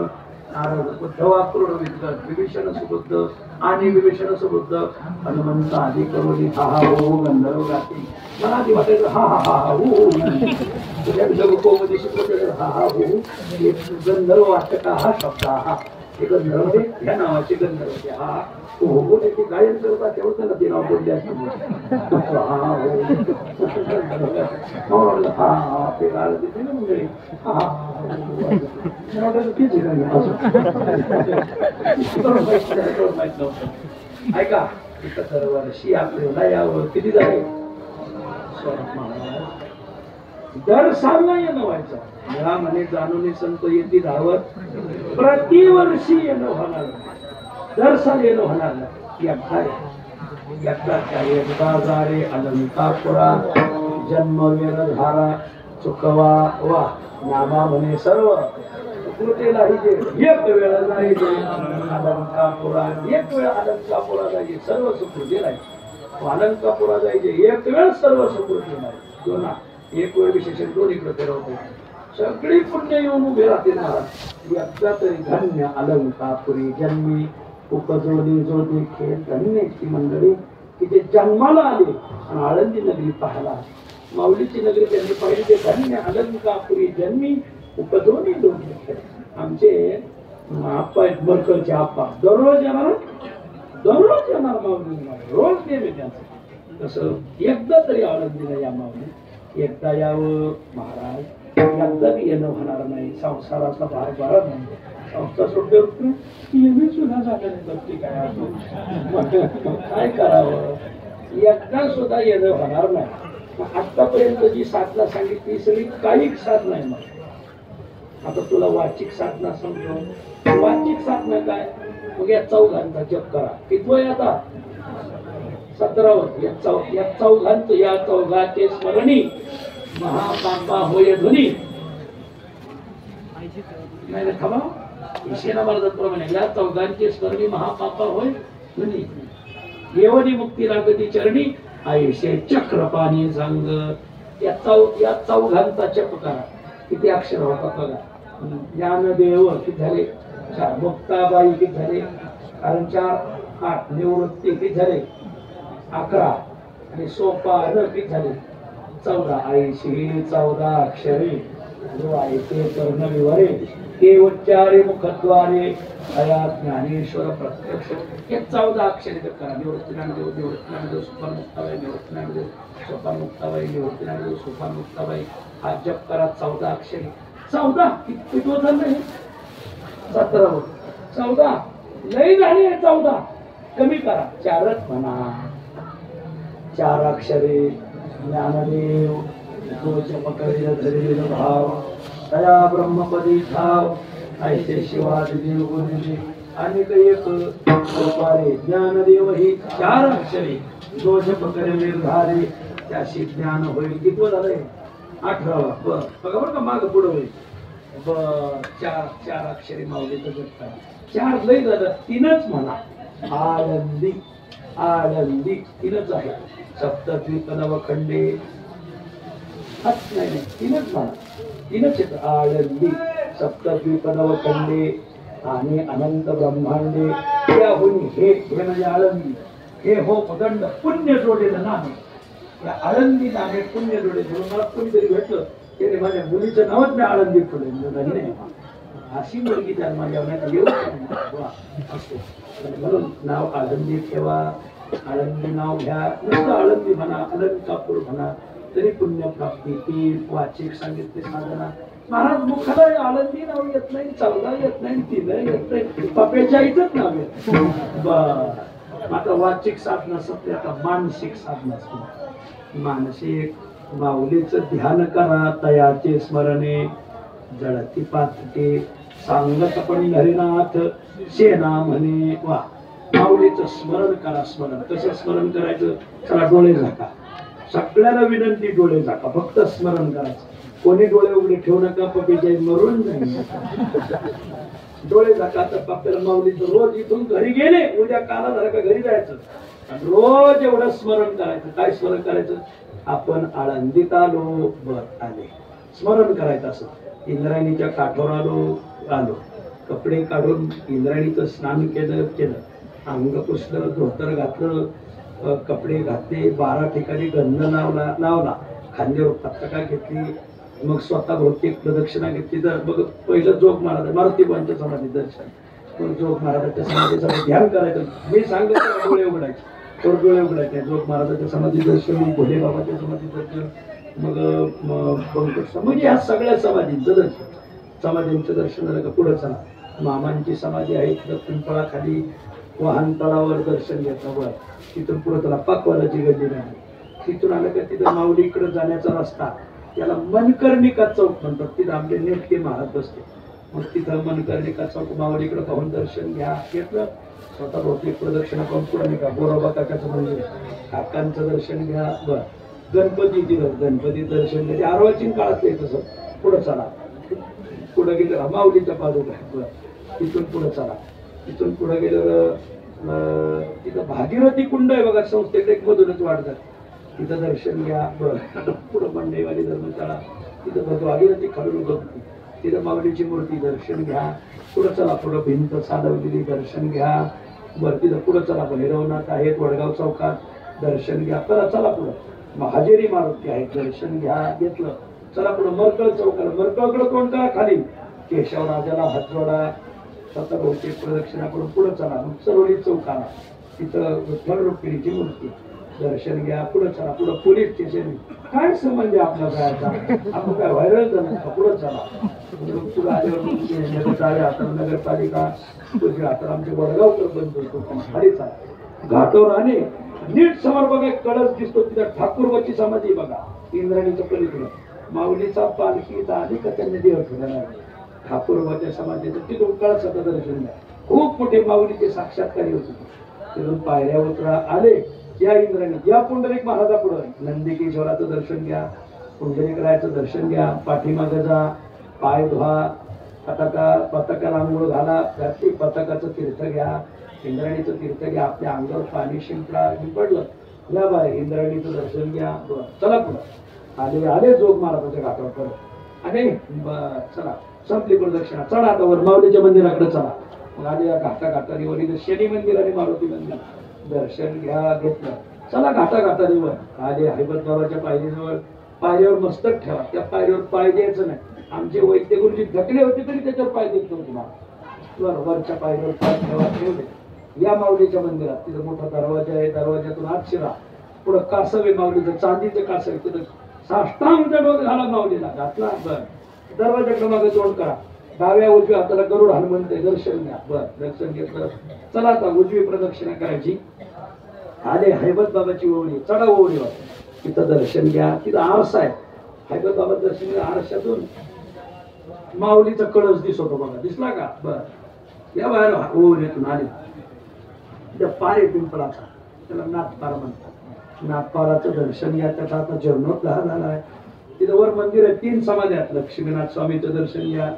नारद उद्धव क्रोड विद्गत विभीषण सुबुद्ध आणि विभीषण सुबुद्ध हनुमंत आदी करोनी हा हा हो गंधर्व गाती मला आधी वाटायचं हा हा हा हा हो तुझ्या लोकोमध्ये शिकवते हा हा हो एक गंधर्व वाटत का हा शब्द हा हे गंधर्व या नावाचे गंधर्व हा हो हो त्याची गायन करता तेवढं त्याला ते नाव बोलले असतं हा हा ते गायला देते ना म्हणजे हा ऐका इतर वर्षी आपल्याला यावं किती झाले दर सालला येणं व्हायचं या म्हणे जाणून संत येते धावत प्रतिवर्षी येणं होणार दर साल येणं होणार नाही एकदा जारे अलंकापुरा जन्म वेरधारा चुकवा वा नामा म्हणे सर्व कृतेलाही जे एक वेळा जायचे अलंकापुरा एक वेळ अलंकापुरा जायचे सर्व सुकृती राहायचे अलंकापुरा जायचे एक वेळ सर्व सुकृती नाही दोन एक वेळ विशेषण दोन इकडे फिरवते सगळी पुण्य येऊन उभे राहतील महाराज एकदा तरी धन्य अलंकापुरी जन्मी उपजोली जो देखील धन्य ती मंडळी की ते जन्माला आले आणि आळंदी नगरी पाहायला माऊलीची नगरी त्यांनी पाहिली ते धन्य अलंकापुरी जन्मी उपजोली जो देखील आमचे आप्पा आहेत मरकरचे आप्पा दररोज येणार माऊली रोज नेहमी त्यांचं तसं एकदा तरी आळंदीला या माऊली एकदा यावं महाराज एकदा येणं होणार नाही संसाराचा भार बरा नाही संस्था सोडले येणे सुद्धा झालं नाही काय करावं एकदा सुद्धा येणं होणार नाही आतापर्यंत जी साधना सांगितली सगळी कायिक साधना आहे मग आता तुला वाचिक साधना समजून वाचिक साधना काय मग या चौघांचा जप करा कितवं आता 17 या चौघांचं या चौघाचे स्मरणी महापापा होय ध्वनी नाही थांबा ईशेना महाराजांप्रमाणे या चौघांचे स्मरणी महापापा होय ध्वनी येवनी मुक्ती लागती चरणी आयुष्य चक्रपाणी सांग या चौघांचा जप करा किती अक्षर होतात बघा ज्ञानदेव किती झाले 4 मुक्ताबाई किती झाले कारण 4 8 निवृत्ती किती झाले 11 आणि सोपान किती झाले 14 ऐशी 14 अक्षरे जो आहे ते कर्ण विवरे ते उच्चारे मुखद्वारे अया ज्ञानेश्वर प्रत्यक्ष हे 14 अक्षरे जप करा निवृत्ती ज्ञानदेव सोपान मुक्ताबाई निवृत्ती ज्ञानदेव सोपान मुक्ताबाई निवृत्ती ज्ञानदेव सोपान मुक्ताबाई हा जप करा 14 अक्षरे 14 किती होतं नाही 17 14 लई झाले 14 कमी करा 4च म्हणा 4 अक्षरे ज्ञानदेव पकडले धरेल भाव तया ब्रह्मपदी ठाव ऐसे शिवाजी देव गुरुजी अनेक एक उपारे ज्ञानदेव ही 4 अक्षरे दोष पकडले निर्धारे त्याशी ज्ञान होईल किती झालंय 18 बघा बरं का माग पुढं होईल 4 अक्षरे माऊलीचं जप करा 4 लई झालं 3च म्हणा आनंदी आनंदी 3च आहे सप्तद्वीप नवखंडे नाही 3च म्हणा 3च येत आनंदी सप्तद्वीप नवखंडे आणि अनंत ब्रह्मांडे त्याहून हे म्हणजे आळंदी हे हो दंड पुण्य जोडेलं नामे या आळंदी नामे पुण्य जोडे म्हणून मला कोणीतरी भेटलं त्याने माझ्या मुलीचं नावच मी आळंदी ठेवलं नाही अशी मुलगी त्या माझ्या येऊ असतो म्हणून नाव आळंदी ठेवा आळंदी नाव घ्या नुसतं आळंदी म्हणा अलंकापूर म्हणा तरी पुण्य प्राप्ती ती वाचिक सांगितले साधना महाराज मुखाला आळंदी नाव येत नाही चौदा येत नाही 3 येत नाही पप्याच्या इथंच नाव येत आता वाचिक साधना संपली आता मानसिक साधना मानसिक माऊलीचं ध्यान करा तयाचे स्मरणे जळती पातके सांगत पण हरिनाथ सेना म्हणे वा माऊलीचं स्मरण करा स्मरण कसं स्मरण करायचं चला डोळे झाका सगळ्याला विनंती डोळे झाका फक्त स्मरण करायचं कोणी डोळे उघडे ठेवू नका पप्पीच्या मरून जाईल डोळे झाका तर पप्प्याला माऊलीचं रोज इथून घरी गेले उद्या काला झाला का घरी जायचं आणि रोज एवढं स्मरण करायचं काय स्मरण करायचं आपण आळंदीत आलो बर आले स्मरण करायचं असं इंद्रायणीच्या काठावर आलो कपडे काढून इंद्रायणीचं स्नान केलं अंग पुसलं धोतर घातलं कपडे घातले 12 ठिकाणी गंध लावला खांद्यावर पताका घेतली मग स्वतः भोवती एक प्रदक्षिणा घेतली तर मग पहिलं जोग महाराज मारुती पंच समाधी दर्शन मग जोग महाराजाच्या समाधीचं ध्यान करायचं मी सांगतो डोळे उघडायचे तर डोळे उघडायचे जोग महाराजाच्या समाधी दर्शन मग भोले बाबाच्या समाधी दर्शन मग पंकज म्हणजे ह्या सगळ्या समाधींचं दर्शन समाधींचं दर्शन झालं का पुढं चला मामांची समाधी आहे तिथं पिंपळाखाली वाहन तळावर दर्शन घेतलं वर तिथून पुढे त्याला पाकवालाची गल्ली नाही तिथून आलं का तिथं माऊलीकडे जाण्याचा रस्ता त्याला मनकर्णिका चौक म्हणतात तिथं आपले नेटके महाराज बसते मग तिथं मनकर्णिका चौक माऊलीकडे पाहून दर्शन घ्या घेतलं स्वतः भौतिक प्रदक्षिणा पाहून पुढे निघा गोरोबा काकाचं मंदिर काकांचं दर्शन घ्या बर गणपती दर्शन घ्या अर्वाचीन काळात आहे तसं पुढं चला पुढे गेलं माऊलीच्या पादुका बर तिथून पुढे चला तिथून पुढे गेलं तिथं भागीरथी कुंड आहे बघा संस्थेकडे एक मधूनच वाढतात तिथं दर्शन घ्या पुढं मंडईवाली धर्मशाळा तिथं भागीरथी खालून बघती तिथं माऊलीची मूर्ती दर्शन घ्या पुढं चला पुढं भिंत चालवलेली दर्शन घ्या बरं तिथं पुढं चला भैरवनाथ आहेत वडगाव चौकात दर्शन घ्या चला पुढं महाजेरी मारुती आहेत दर्शन घ्या घेतलं चला पुढं मरकळ चौकाला मरकळकडे कोण करा खाली केशवराजाला हात जोडा स्वतः बहुतेक प्रदक्षिणा करून पुढं चला मग सरोली चौकाला तिथं विठ्ठल रुक्मिणीची मूर्ती दर्शन घ्या पुढं चला पुढं पोलीस स्टेशन काय संबंध आपल्या जायचा आपण काय व्हायरल झालं पुढं चला पुढं आल्यावर नगरपालिका तुझ्या आता आमचे वडगावकर बंद होतो खाली चला घाटावर आले नीट समोर बघा कळस दिसतो तिथं ठाकूरबाची समाधी बघा इंद्राणीचं पलीकडं माऊलीचा पालखीचा आधी का त्यांनी देव ठेवला ठाकूरबाच्या समाधीचं तिथून कळसाचं दर्शन घ्या खूप मोठे माऊलीचे साक्षात्कारी होते तिथून पायऱ्या उतरा आले या इंद्राणी या पुंडलिक महाराजापुढं नंदिकेश्वराचं दर्शन घ्या पुंडलिक रायाचं दर्शन घ्या पाठीमागं जा पाय धुवा पताका आंघोळ घाला घातली पताकाचं तीर्थ घ्या इंद्राणीचं तीर्थ घ्या आपल्या अंगावर पाणी शिंपडलं या बाय इंद्राणीचं दर्शन घ्या चला पुढं आले जोग महाराजाच्या घाटावर परत आणि चला संपली प्रदक्षिणा चला आता वर माऊलीच्या मंदिराकडे चला मग आले घाटाघाटारीवर इथं शनी मंदिर आणि मारुती मंदिर दर्शन घ्या घेतलं चला घाटाघाटारीवर आले हैबत बाबाच्या पायरीवर पायरीवर मस्तक ठेवा त्या पायरीवर पाय द्यायचं नाही आमचे वैद्य गुरुजी ढकले होते तरी त्याच्यावर पाय देत नव्हते तुम्हाला वरच्या पायरीवर पाय ठेवा ठेवले या माऊलीच्या मंदिरात तिथं मोठा दरवाजा आहे दरवाजातून आत शिरा पुढं कासव आहे माऊलीचं चांदीचं कासव आहे तिथं साष्टांग डोक घाला माऊलीला घातला बर दरवाजाकडे मागे तोंड करा डाव्या उजव्या हाताला गरुड हनुमंत दर्शन घ्या बर दर्शन घेतलं चला आता उजवी प्रदक्षिणा करायची आले हैबत बाबाची ओवळी चढा ओवळीवर तिथं दर्शन घ्या तिथं आरसा आहे हैबत बाबा दर्शन घ्या आरशातून माऊलीचा कळस दिसतो बघा दिसला का बर या बाहेर ओवळीतून आले त्या पारे पिंपळाचा त्याला नाथपार म्हणतात नाथपाराचं दर्शन घ्या त्याचा आता जीर्णोद्धार झाला आहे तिथं वर मंदिर आहे 3 समाध्या आहेत लक्ष्मीनाथ स्वामीचं दर्शन घ्या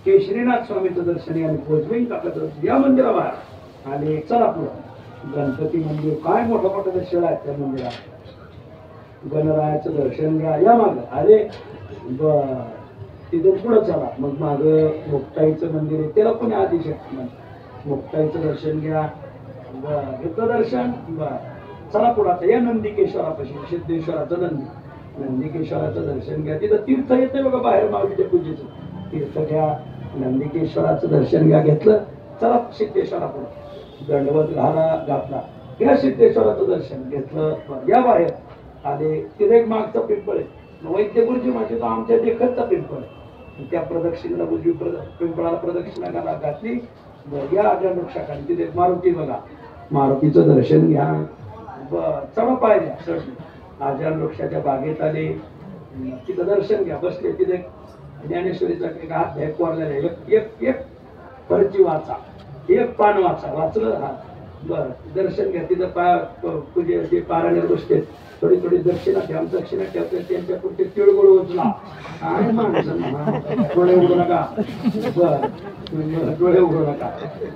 केशरीनाथ स्वामीचं दर्शन घ्या आणि भोजबिंग काकाचं या मंदिराबाहेर आणि चला पुढं गणपती मंदिर काय मोठा मोठा दर्शन आहे त्या मंदिरात गणरायाचं दर्शन घ्या या माग अरे तिथून पुढं चला मग माग मुक्ताईचं मंदिर आहे त्याला कोणी आदिशक्ती म्हणतात मुक्ताईचं दर्शन घ्या घेतलं दर्शन चला पुढं आता या नंदिकेश्वरापाशी सिद्धेश्वराचं नंदिकेश्वराचं दर्शन घ्या तिथं तीर्थ येते बघा बाहेर माऊलीच्या पूजेचं तीर्थ घ्या नंदिकेश्वराचं दर्शन घ्या घेतलं चला सिद्धेश्वरापुढे दंडवत घातला या सिद्धेश्वराचं दर्शन घेतलं या बाहेर आले तिथे एक मागचा पिंपळ आहे वैद्य गुरुजी म्हणजे तो आमच्या देखतचा पिंपळ आहे त्या प्रदक्षिणेला उजवी पिंपळाला प्रदक्षिणा घातली या आज्ञा वृक्षाखाली तिथे मारुती बघा मारुतीचं दर्शन घ्या चढ पायऱ्या चढ आज्ञान वृक्षाच्या बागेत आले तिथं दर्शन घ्या बसले तिथे ज्ञानेश्वरीचा एक हात घ्या कोरलेला एक फरची वाचा एक पान वाचलं हा बर दर्शन घ्या तिथं पूजे जे पारायण बसते थोडी थोडी दक्षिणा ठेवतात त्यांच्या पुढचे तिळगुळ उचला आणि माणसं डोळे उघडू नका बर डोळे उघडू नका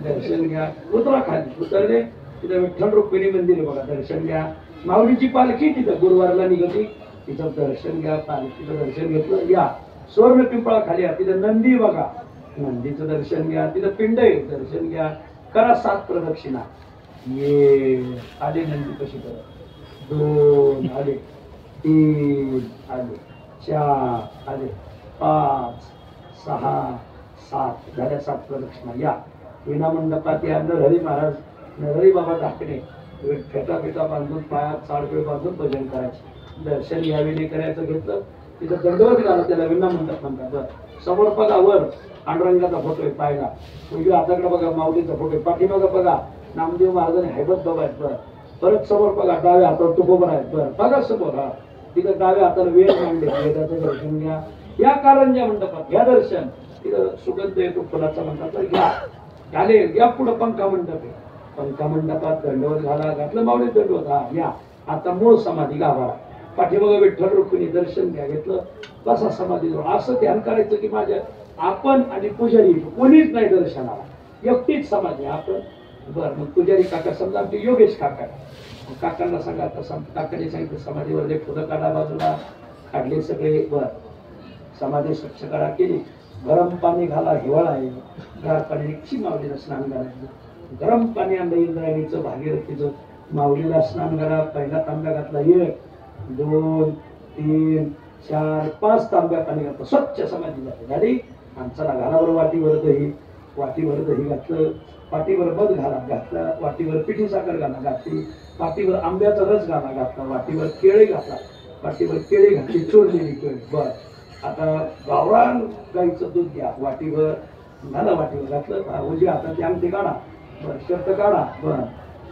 दर्शन घ्या उतरा खाली उतरले तिथं विठ्ठल रुक्मिणी मंदिर आहे बघा दर्शन घ्या माऊलीची पालखी तिथं गुरुवारला निघते तिथं दर्शन घ्या पालखीचं दर्शन घेतलं या सुवर्ण पिंपळा खाली आहे तिथं नंदी बघा, नंदीचं दर्शन घ्या, तिथं पिंड आहे दर्शन घ्या, करा 7 प्रदक्षिणा. ये आले नंदी कशी करत, 2 आले, 3 आले, 4 आले, 5 6 7 झाल्या 7 प्रदक्षिणा. या विनामंडपात या नरहरी महाराज, नरहरी बाबा टाकणे फेटा फेटा बांधून पायात साडगळ बांधून भजन करायचे. दर्शन घ्यावे नाही करायचं घेतलं तिथं दंडवत घाला, त्याला विनामंडप म्हणतात. समोर बघा वर पांडुरंगाचा फोटो आहे पाहिला, उजव्या हाताकडे बघा माऊलीचा फोटो आहे, पाठीमागं बघा नामदेव महाराजांनी हैबत बाबा आहेत. बरं परत समोर बघा डाव्या हातावर तुकोबर आहेत. बरं बघा समोर, हा तिथं डाव्या हाताला वेळ मांडले, वेदाचं दर्शन घ्या. या कारंजा मंडपात घ्या दर्शन, तिथं सुगंध येतो फुलाचा म्हणतात तर घ्या. झाले या पुढं पंखा मंडप आहे, पंखा मंडपात दंडवत घाला, घातलं माऊली दंडवत. हा या आता मूळ समाधी गाभारा, पाठीमागं विठ्ठल रुक्मिणी दर्शन घ्या, घेतलं बसा समाधीजवळ. असं ध्यान करायचं की माझ्या आपण आणि पुजारी कोणीच नाही दर्शनाला, एकटीच समाधी आपण. बरं मग पुजारी काका समजा आमचे योगेश काका, काकांना सांगा आता काकाने सांगितलं समाधीवर एक फुलं काढा बाजूला, काढले सगळे. बर समाधी स्वच्छ करा केली, गरम पाणी घाला, हिवाळा आहे, गार पाणी माऊलीला स्नान घालायचं. गरम पाणी आणलं इंद्रायणीचं भागीरथीचं, माऊलीला स्नान घाला. पहिला तांब्या घातला, 1 2 3 4 5 तांब्या पाणी घातलं, स्वच्छ समाधी झाली. आणि चला घालावर वाटीवर दही, वाटीवर दही घातलं, पाठीवर मध घाला घातला, वाटीवर पिठी साखर घाला घातली, पाठीवर आंब्याचा रस घाला घातला, वाटीवर केळे घातला, वाटीवर केळी घातली, चोरलेली केळी. बर आता गावरान गाईचं दूध घ्या, वाटीवर घाला, वाटीवर घातलं, उजव्या हाताची अंगठी काढा, बर शर्ट काढा, बर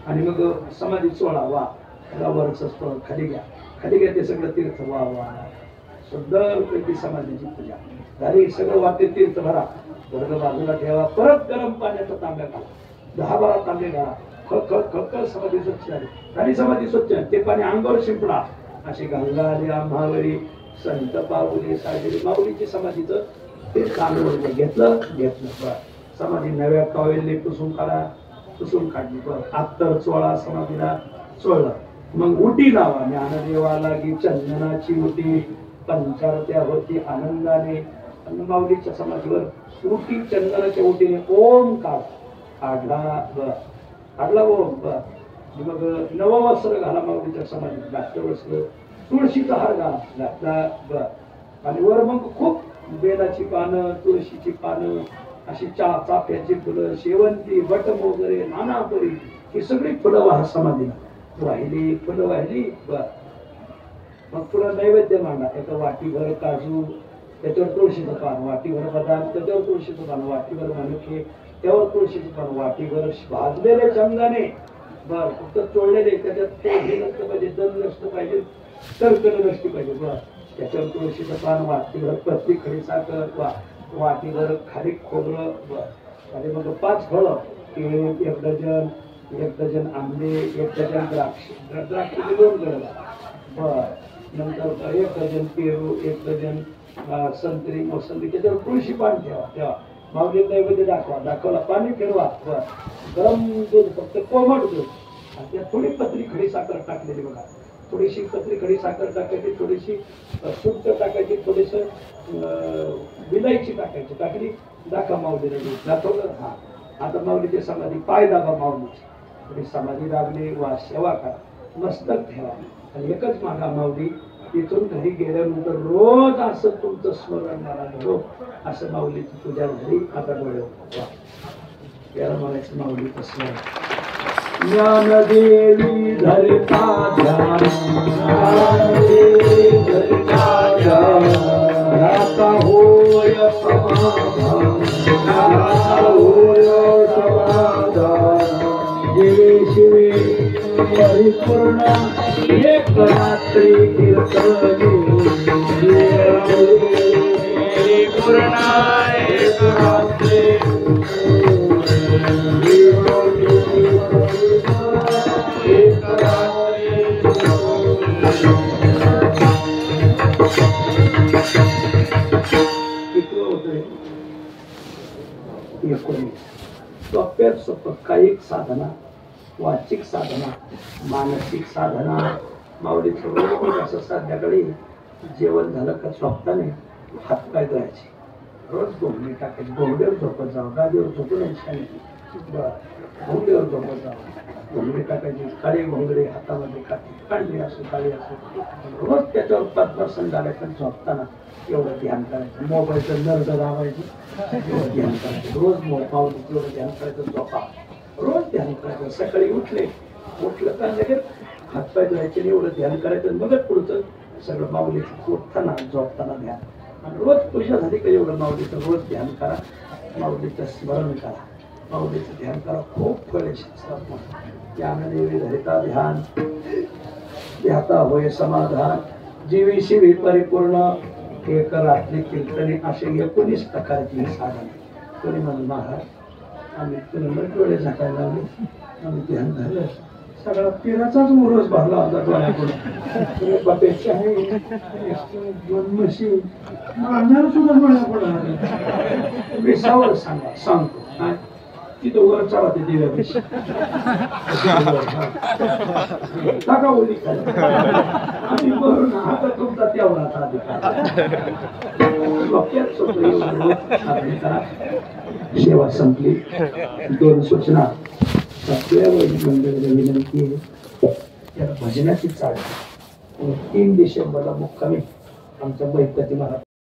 आणि मग समाधी सोळा. वा वरच असतो, खाली घ्या, खाली घ्या ते सगळं तीर्थ. वा वा सुंदर समाधीची पूजा झाली. सगळं वाटे तीर्थ भरा, वर्ग बाजूला ठेवा. परत गरम पाण्याचा तांब्या घाला, 10-12 तांबे घाला, खळखळ खळखळ समाधी स्वच्छ झाली. झाली समाधी स्वच्छ, ते पाणी अंगावर शिंपडा. अशी गंगा आली आम्हावरी, संत पावली साजरी. माऊलीची समाधीचं ते तांबे घेतलं घेतलं. समाधी नव्या टॉवेलने पुसून काढा, पुसून काढली. बरं अत्तर चोळा, समाधीला चोळलं. मग उटी लावा, ज्ञानदेवाला की चंदनाची उटी, पंचारत्या होती आनंदाने. आणि माऊलीच्या समाधीवर उटी चंदनाच्या उटीने ओम काढ काढला. बर काढला ओम. बर मग नववस्त्र घाला माऊलीच्या समाधीत, घातलं वस्त्र, तुळशीचा हार घातला. बर आणि वर मग खूप बेलाची पानं, तुळशीची पानं, अशी चाफ्याची फुलं, शेवंती, बटम वगैरे नाना परी ही सगळी फुलं वाहा समाधीला. वाहिली फुलं वाहिली. बर मग पुढं नैवेद्य मांडा, एका वाटीभर काजू, त्याच्यावर तुळशीचं पान, वाटीभर बदाम, त्याच्यावर तुळशीचं पान, वाटीभर मनुके, त्यावर तुळशीचं पान, वाटीभर भाजलेले शेंगदाणे. बर फक्त चोळलेले, त्याच्यात ते हे नसलं पाहिजे, दल नसलं पाहिजे, टरकल नसली पाहिजे. बर त्याच्यावर तुळशीचं पान, वाटीभर पत्ती खडी साखर, वाटीभर खारीक खोबरं. बर आणि मग 5 फळं, केळी 1 डझन आंबे, 1 डझन द्राक्ष, द्राक्षाचे 2 गरज. बर नंतर 1 डझन पेरू, 1 डझन संत्री, मोसंबी, त्याच्यावर तुळशी पान ठेवा. माऊली नैवेद्य दाखवला, पाणी फिरवा. बर गरम दूध, फक्त कोमट दूध, आणि त्यात थोडी पत्री खडी साखर टाकलेली बघा, थोडीशी पत्री खडी साखर टाकायची, थोडीशी सुंठ टाकायची, थोडीस विलायची टाकायची, टाकली. दाखवा माऊलीला दूध दाखवलं. हा आता माऊलीची समाधी, पाय दाबा माऊलीची, थोडी समाधी दाबली. वा सेवा करा, मस्तक ठेवा आणि एकच मागा माऊली. तिथून घरी गेल्यानंतर रोज असं तुमचं स्मरण मला घडो, असं माऊलीची पूजा झाली. आता डोळे याला म्हणायचं माऊलीचं स्मरण. ज्ञानदेवी धरिता ध्यान, ज्ञानदेवी धरिता ध्यान, राता होय समाधान, राता होय समाधान. जीवे शिवे परिपूर्ण एक रात्री कीर्तनी, पूर्ण एक रात्री एक रात्री. किती होते? 19. सोप्यात सोपं कायिक साधना, वाचिक साधना, मानसिक साधना. माऊलीचं रोज असं संध्याकाळी जेवण झालं का स्वप्नाने हातपाय धुवायचे, रोज गोंगडी टाकायची, गोंगडीवर झोपत जावं, गादीवर झोपू नाही सांगितली, घोंगडीवर झोपत जावं, घोंगडी टाकायची, काळी घोंगडी हातामध्ये काठी, काढली असो काळी असो, रोज त्याच्यावर पद्मासन घालायचं, झोपताना एवढं ध्यान करायचं, मोबाईलचं नर्द लावायचं, एवढं ध्यान करायचं, रोज मोबाईल एवढं ध्यान करायचं, झोपा रोज ध्यान करायचं, सकाळी उठलं का लगेच हातपाय धुवायचे, एवढं ध्यान करायचं, मगच पुढचं सगळं माऊलीचं उठताना झोपताना ध्यान, आणि रोज पूजा झाली का एवढं माऊलीचं रोज ध्यान करा, माऊलीचं स्मरण करा, माऊलीचं ध्यान करा, खूप फळे शास्त्रात ज्ञानदेवी धरिता ध्यान ध्याता होय समाधान, जीवी शिवी परिपूर्ण एक रात्री कीर्तने, असे 19 प्रकारची साधन. कोणी म्हणून महाराज आम्ही तुला डोळे झाकायला लावले, आम्ही ध्यान झालं, सगळा पिराचाच मोरस भरला होता डोळ्याकडून, बापेक्षा आहे 2 म्हशी मारणार सुद्धा डोळ्या पडणार, विसावर सांगतो काय तिथं वर चढा ते दिव्यापेक्षा टाका ओली खाली, आम्ही बरोबर आता तुमचा तेवढाचा अधिकार. सेवा संपली. 2 सूचना. सगळ्या मंडळीला विनंती आहे, त्या भजनाची चाल 3 डिसेंबरला मुक्कामी आमच्या बैठकी महाराज